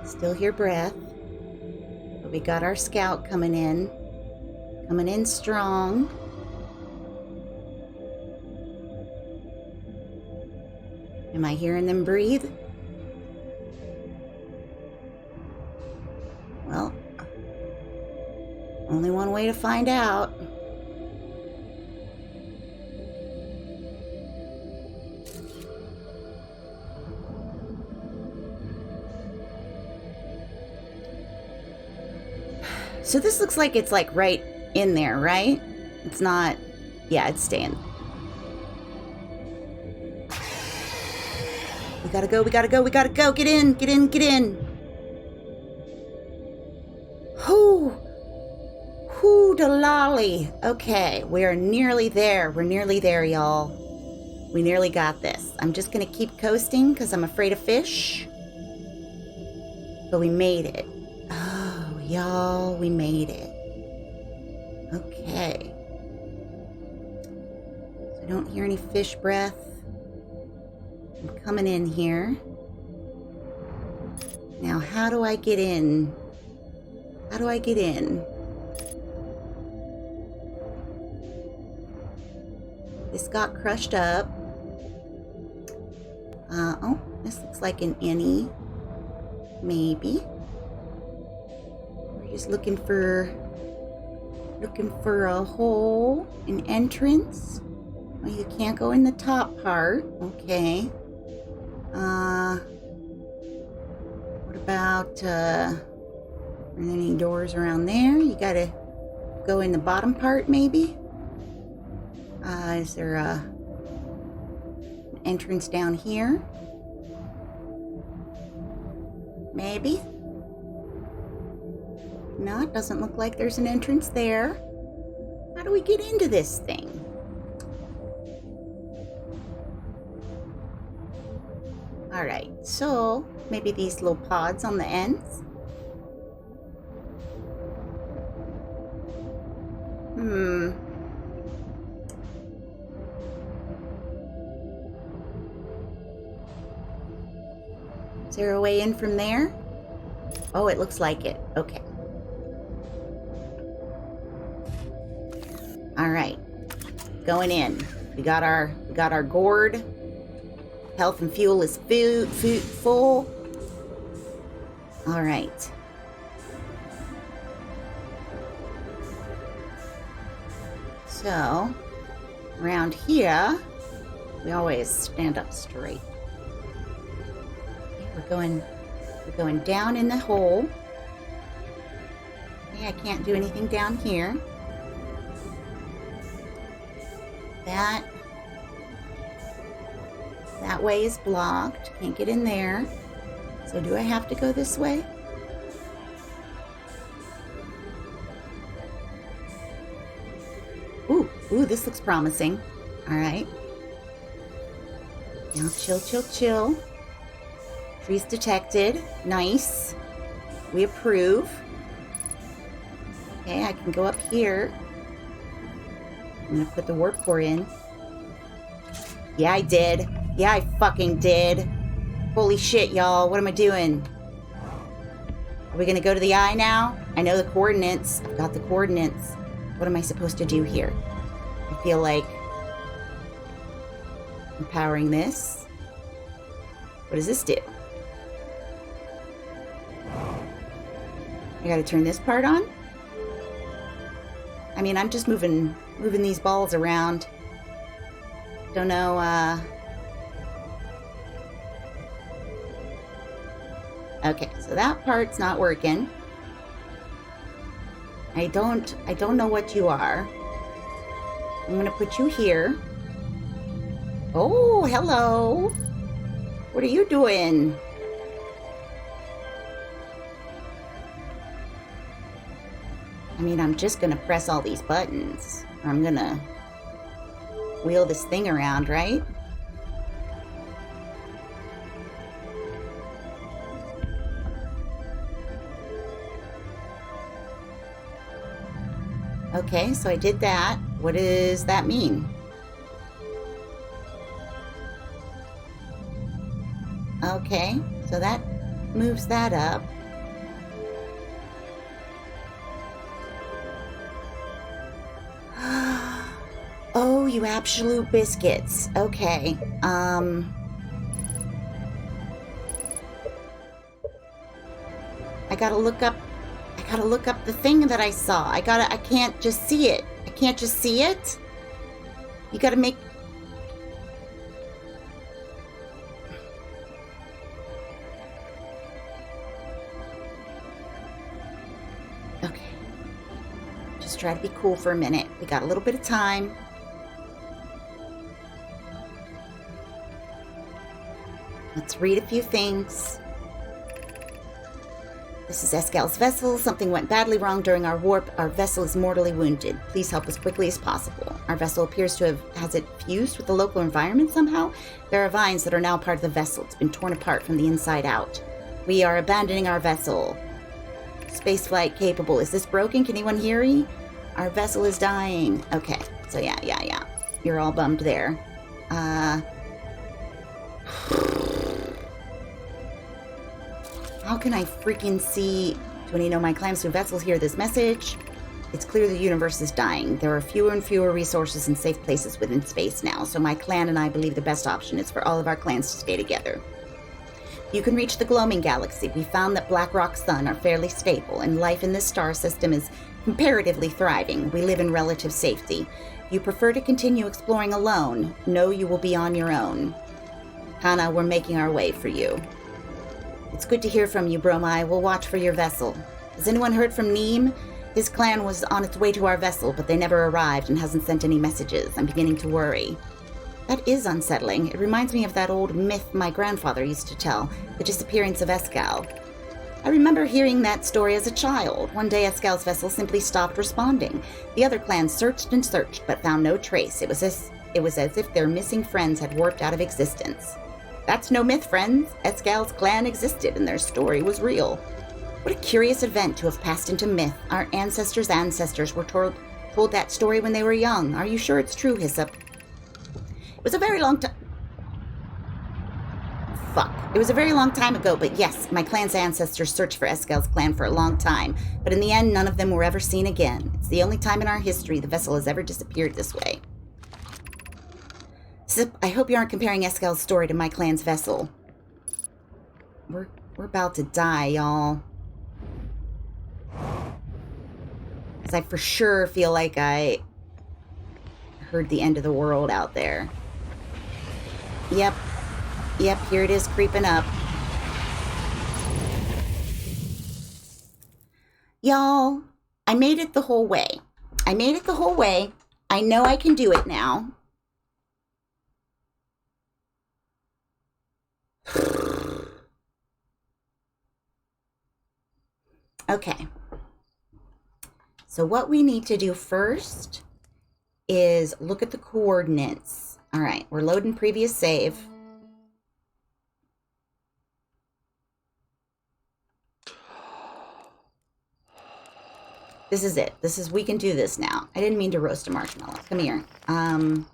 Still hear breath. But we got our scout coming in. Coming in strong. Am I hearing them breathe? Well, only one way to find out. So this looks like it's like right in there, right? It's not... Yeah, it's staying. We gotta go. Get in. Hoo da lolly. Okay, we're nearly there. Y'all. We nearly got this. I'm just gonna keep coasting because I'm afraid of fish. But we made it. Oh, y'all, we made it. Okay. So I don't hear any fish breath. I'm coming in here. Now, how do I get in? This got crushed up. Oh, this looks like an innie. Maybe. We're just looking for a hole, an entrance. Well, you can't go in the top part. Okay. What about, are there any doors around there? You gotta go in the bottom part, maybe? Is there an entrance down here? Maybe? No, it doesn't look like there's an entrance there. How do we get into this thing? Alright, so maybe these little pods on the ends? there a way in from there? Oh, it looks like it. Okay. All right. Going in. We got our gourd. Health and fuel is food full. All right. So, around here, we always stand up straight. Okay, we're going down in the hole. Okay, I can't do anything down here. That way is blocked. Can't get in there. So do I have to go this way? Ooh, this looks promising. All right. Now chill. Trees detected. Nice. We approve. Okay, I can go up here. I'm gonna put the warp core in. Yeah, I did. Yeah, I fucking did. Holy shit, y'all. What am I doing? Are we gonna go to the eye now? I know the coordinates. I've got the coordinates. What am I supposed to do here? I feel like empowering this. What does this do? I gotta turn this part on? I mean, I'm just moving these balls around. Don't know, Okay, so that part's not working. I don't know what you are. I'm gonna put you here. Oh, hello. What are you doing? I mean, I'm just gonna press all these buttons. I'm gonna wheel this thing around, right? Okay, so I did that. What does that mean? Okay, so that moves that up. Oh, you absolute biscuits. Okay, I gotta look up the thing that I saw. I can't just see it. I can't just see it. You gotta make... Okay. Just try to be cool for a minute. We got a little bit of time. Let's read a few things. This is Escal's vessel. Something went badly wrong during our warp. Our vessel is mortally wounded. Please help as quickly as possible. Our vessel appears to have... Has it fused with the local environment somehow? There are vines that are now part of the vessel. It's been torn apart from the inside out. We are abandoning our vessel. Spaceflight capable. Is this broken? Can anyone hear me? Our vessel is dying. Okay. So yeah. You're all bummed there. How can I freaking see... Do any know my clan's new vessels hear this message? It's clear the universe is dying. There are fewer and fewer resources and safe places within space now, so my clan and I believe the best option is for all of our clans to stay together. You can reach the Gloaming Galaxy. We found that Black Rock's sun are fairly stable, and life in this star system is comparatively thriving. We live in relative safety. You prefer to continue exploring alone. Know you will be on your own. Hannah, we're making our way for you. It's good to hear from you, Bromai. We'll watch for your vessel. Has anyone heard from Neem? His clan was on its way to our vessel, but they never arrived and hasn't sent any messages. I'm beginning to worry. That is unsettling. It reminds me of that old myth my grandfather used to tell, the disappearance of Escal. I remember hearing that story as a child. One day Escal's vessel simply stopped responding. The other clans searched and searched, but found no trace. It was as if their missing friends had warped out of existence. That's no myth, friends. Escal's clan existed, and their story was real. What a curious event to have passed into myth. Our ancestors' ancestors were told that story when they were young. Are you sure it's true, Hyssop? It was a very long time. fuck. It was a very long time ago, but yes, my clan's ancestors searched for Eskel's clan for a long time. But in the end, none of them were ever seen again. It's the only time in our history the vessel has ever disappeared this way. Sip, I hope you aren't comparing Eskel's story to my clan's vessel. We're about to die, y'all. Because I for sure feel like I heard the end of the world out there. Yep, here it is creeping up. Y'all, I made it the whole way. I know I can do it now. Okay. So what we need to do first is look at the coordinates. All right, we're loading previous save. This is it. We can do this now. I didn't mean to roast a marshmallow. Come here. We're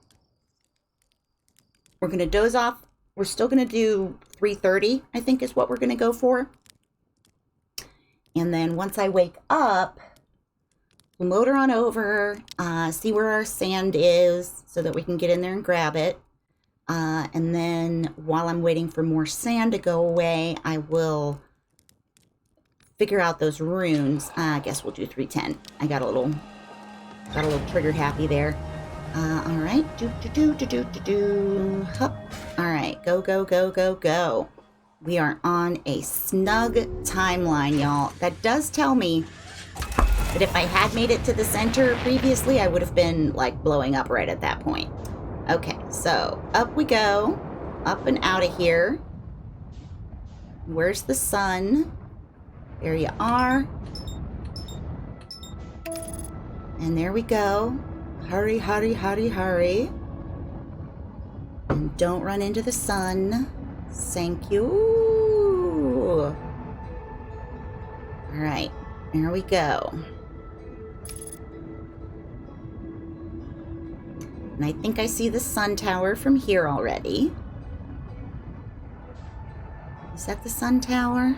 going to doze off. We're still going to do 3:30, I think is what we're going to go for. And then once I wake up, we'll motor on over, see where our sand is so that we can get in there and grab it. And then while I'm waiting for more sand to go away, I will figure out those runes. I guess we'll do 3:10. I got a little trigger happy there. All right. Hup. All right. Go. We are on a snug timeline, y'all. That does tell me that if I had made it to the center previously, I would have been, like, blowing up right at that point. Okay, so up we go. Up and out of here. Where's the sun? There you are. And there we go. Hurry. And don't run into the sun. Thank you. All right, there we go. And I think I see the sun tower from here already. Is that the sun tower?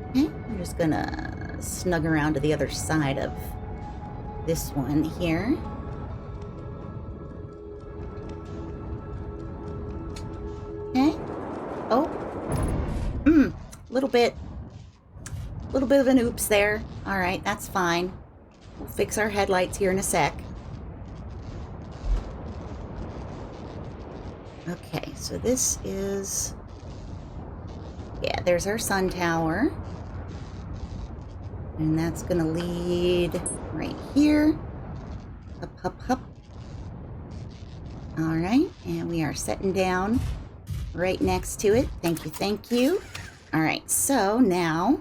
Okay, I'm just gonna snug around to the other side of this one here. Okay. Oh. Little bit of an oops there. All right, that's fine. We'll fix our headlights here in a sec. Okay, so this is... Yeah, there's our sun tower. And that's gonna lead right here. Up. All right, and we are setting down right next to it. Thank you. All right, so now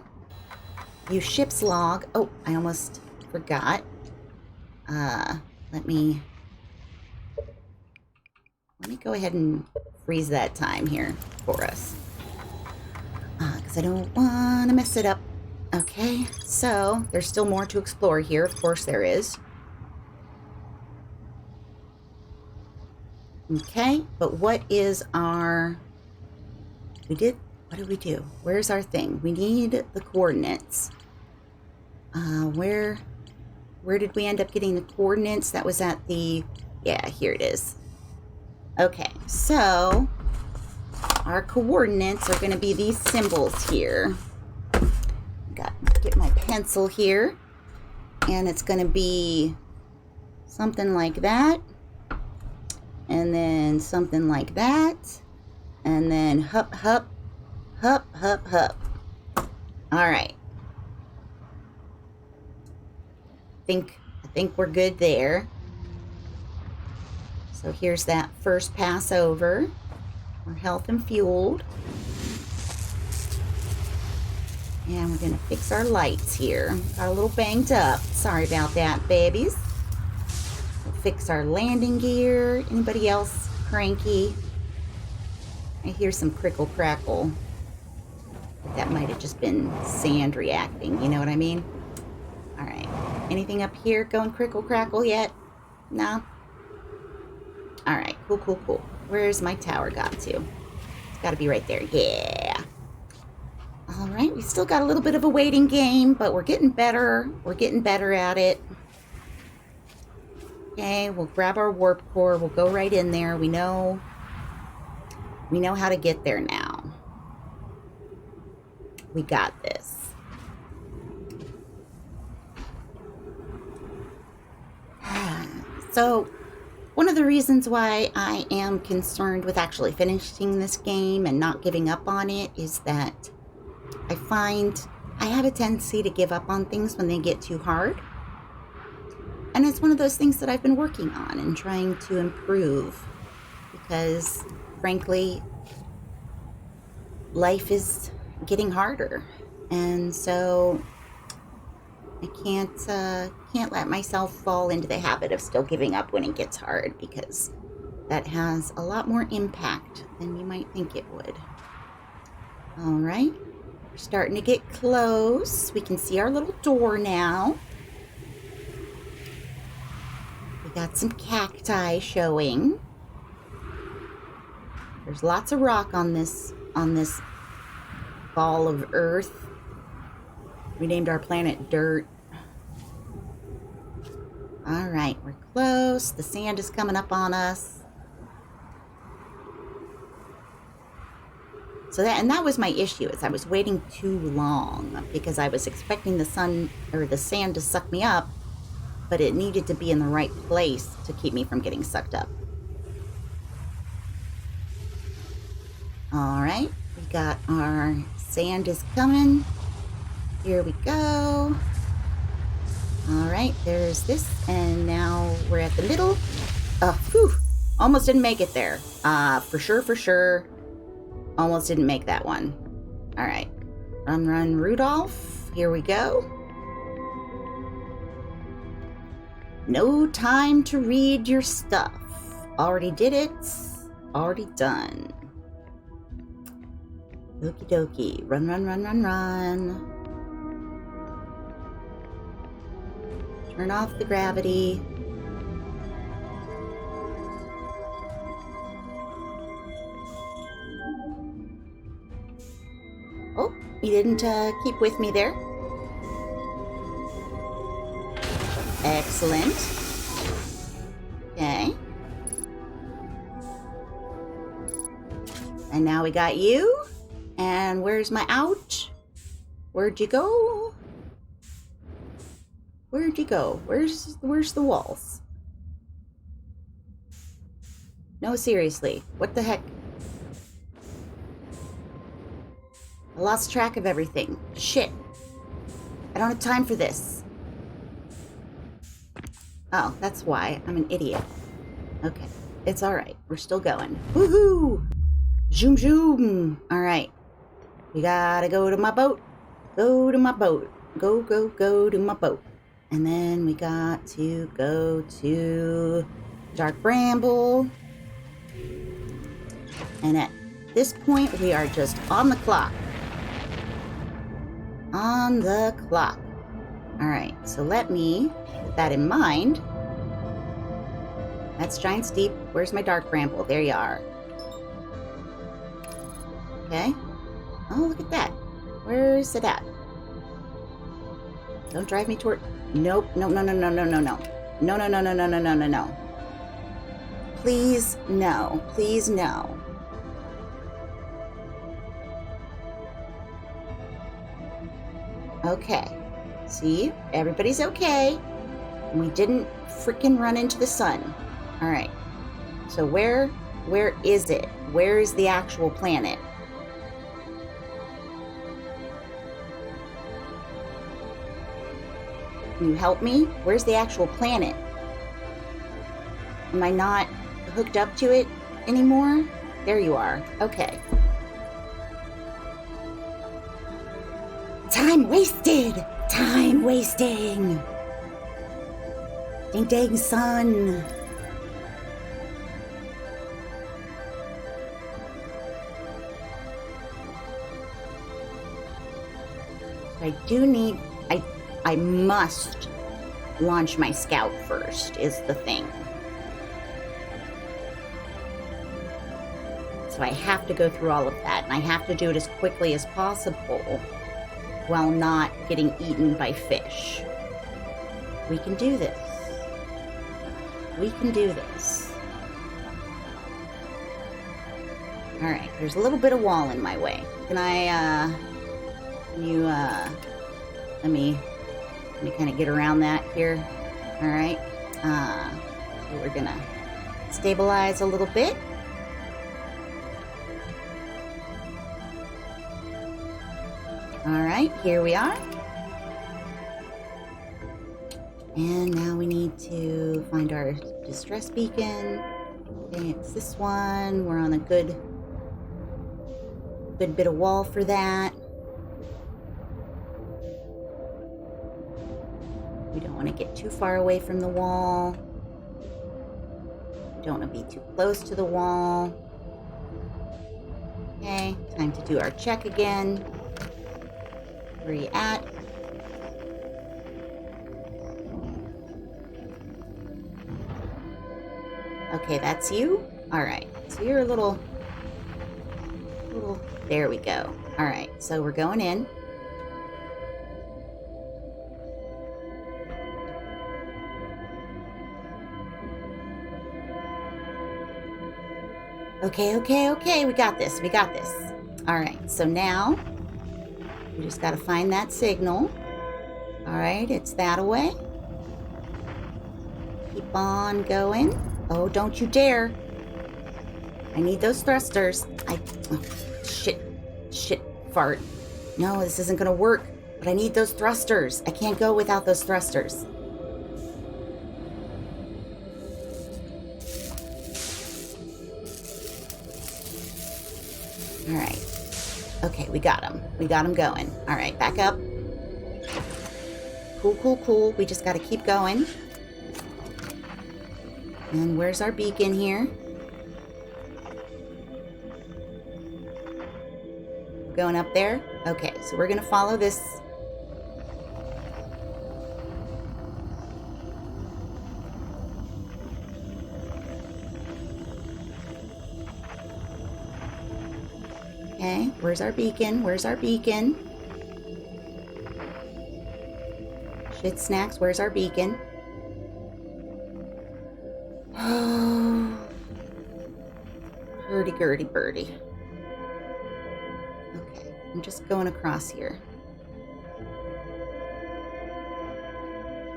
use ship's log. Oh, I almost forgot. Let me go ahead and freeze that time here for us. Because I don't want to mess it up. Okay, so there's still more to explore here. Of course there is. Okay, but what is our... What did we do? Where's our thing? We need the coordinates. Where did we end up getting the coordinates? That was at the... Yeah, here it is. Okay, so our coordinates are going to be these symbols here. Get my pencil here. And it's going to be something like that. And then something like that. And then hup. All right. I think we're good there. So here's that first pass over. We're health and fueled. And we're going to fix our lights here. Got a little banged up. Sorry about that, babies. We'll fix our landing gear. Anybody else cranky? I hear some crickle crackle. That might have just been sand reacting. You know what I mean? All right. Anything up here going crickle crackle yet? No? All right, cool. Where's my tower got to? It's got to be right there. Yeah. All right, we still got a little bit of a waiting game, but we're getting better. We're getting better at it. Okay, we'll grab our warp core. We'll go right in there. We know how to get there now. We got this. So, one of the reasons why I am concerned with actually finishing this game and not giving up on it is that I find I have a tendency to give up on things when they get too hard. And it's one of those things that I've been working on and trying to improve because, frankly, life is getting harder. And so I can't let myself fall into the habit of still giving up when it gets hard because that has a lot more impact than you might think it would. All right, we're starting to get close. We can see our little door now. We got some cacti showing. There's lots of rock on this ball of earth. We named our planet Dirt. All right, we're close. The sand is coming up on us. So that was my issue, is I was waiting too long because I was expecting the sun or the sand to suck me up, but it needed to be in the right place to keep me from getting sucked up. All right, we got our sand is coming. Here we go. All right, there's this, and now we're at the middle. Whew, almost didn't make it there. For sure. Almost didn't make that one. All right, run, Rudolph. Here we go. No time to read your stuff. Already did it. Already done. Okie dokie. Run. Turn off the gravity. Oh, you didn't keep with me there. Excellent. Okay. And now we got you. And where's my ouch? Where'd you go? Where'd you go? Where's the walls? No, seriously. What the heck? I lost track of everything. Shit. I don't have time for this. Oh, that's why. I'm an idiot. Okay. It's alright. We're still going. Woohoo! Zoom. Alright. We gotta go to my boat. Go to my boat. Go to my boat. And then we got to go to Dark Bramble. And at this point, we are just on the clock. On the clock. Alright, so let me put that in mind. That's Giant Steep. Where's my Dark Bramble? There you are. Okay. Oh, look at that. Where's it at? Don't drive me toward... Nope. No. No. Please, no. Please, no. Okay. See? Everybody's okay. We didn't freaking run into the sun. All right. So where is it? Where is the actual planet? Can you help me? Where's the actual planet? Am I not hooked up to it anymore? There you are. Okay. Time wasted! Time wasting! Dang sun! I do need... I must launch my scout first, is the thing. So I have to go through all of that, and I have to do it as quickly as possible while not getting eaten by fish. We can do this. We can do this. Alright, there's a little bit of wall in my way. Can I, let me kind of get around that here. Alright. So we're gonna stabilize a little bit. Alright, here we are. And now we need to find our distress beacon. Okay, it's this one. We're on a good bit of wall for that. We don't want to get too far away from the wall. We don't want to be too close to the wall. Okay, time to do our check again. Where are you at? Okay, that's you? Alright, so you're a little... There we go. Alright, so we're going in. Okay, we got this. Alright, so now we just gotta find that signal. Alright, it's that away. Keep on going. Oh, don't you dare. I need those thrusters. Oh, shit, fart. No, this isn't gonna work. But I need those thrusters. I can't go without those thrusters. Alright. Okay, we got him. We got him going. Alright, back up. Cool. We just gotta keep going. And where's our beacon here? Going up there? Okay, so we're gonna follow this. Okay, where's our beacon? Shit snacks, where's our beacon? Oh, hurdy-gurdy birdie. Okay, I'm just going across here.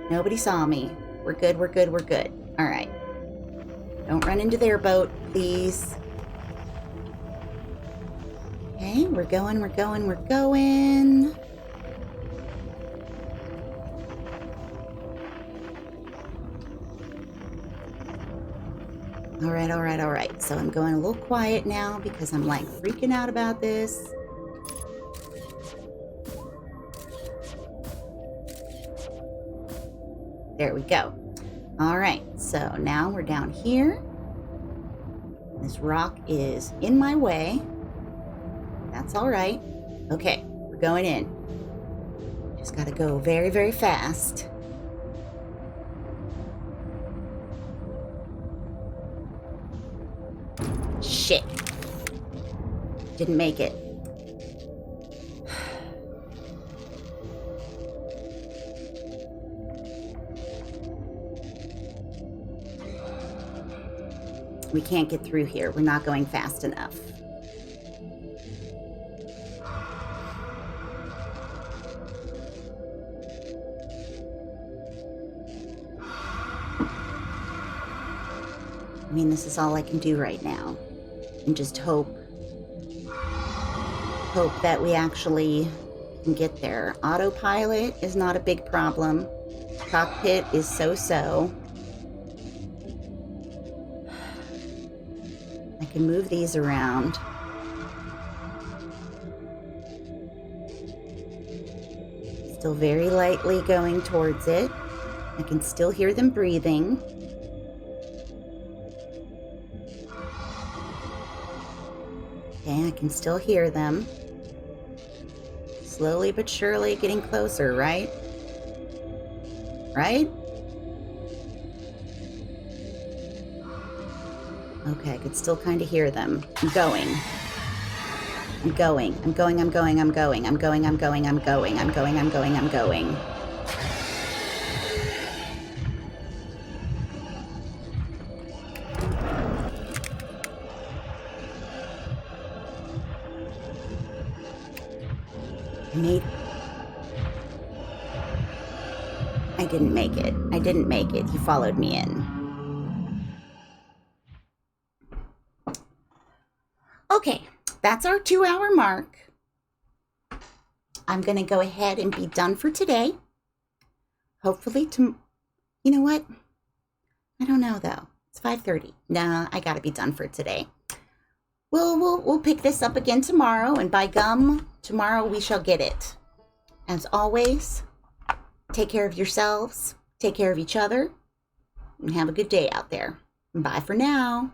Nobody saw me. We're good. All right. Don't run into their boat, please. Okay, we're going. All right. So I'm going a little quiet now because I'm like freaking out about this. There we go. All right, so now we're down here. This rock is in my way. That's all right. Okay, we're going in. Just gotta go very, very fast. Shit. Didn't make it. We can't get through here. We're not going fast enough. I mean, this is all I can do right now. And just hope that we actually can get there. Autopilot is not a big problem. Cockpit is so-so. I can move these around. Still very lightly going towards it. I can still hear them breathing. Okay, I can still hear them. Slowly but surely getting closer, right? Right? Okay, I could still kind of hear them. I'm going. I'm going. I'm going. I'm going. I'm going. I'm going. I'm going. I'm going. I'm going. I'm going. I'm going. I didn't make it. I didn't make it. He followed me in. Okay, that's our 2-hour mark. I'm going to go ahead and be done for today. Hopefully, you know what? I don't know, though. It's 5:30. Nah, I got to be done for today. We'll pick this up again tomorrow, and by gum, tomorrow we shall get it. As always, take care of yourselves, take care of each other, and have a good day out there. Bye for now.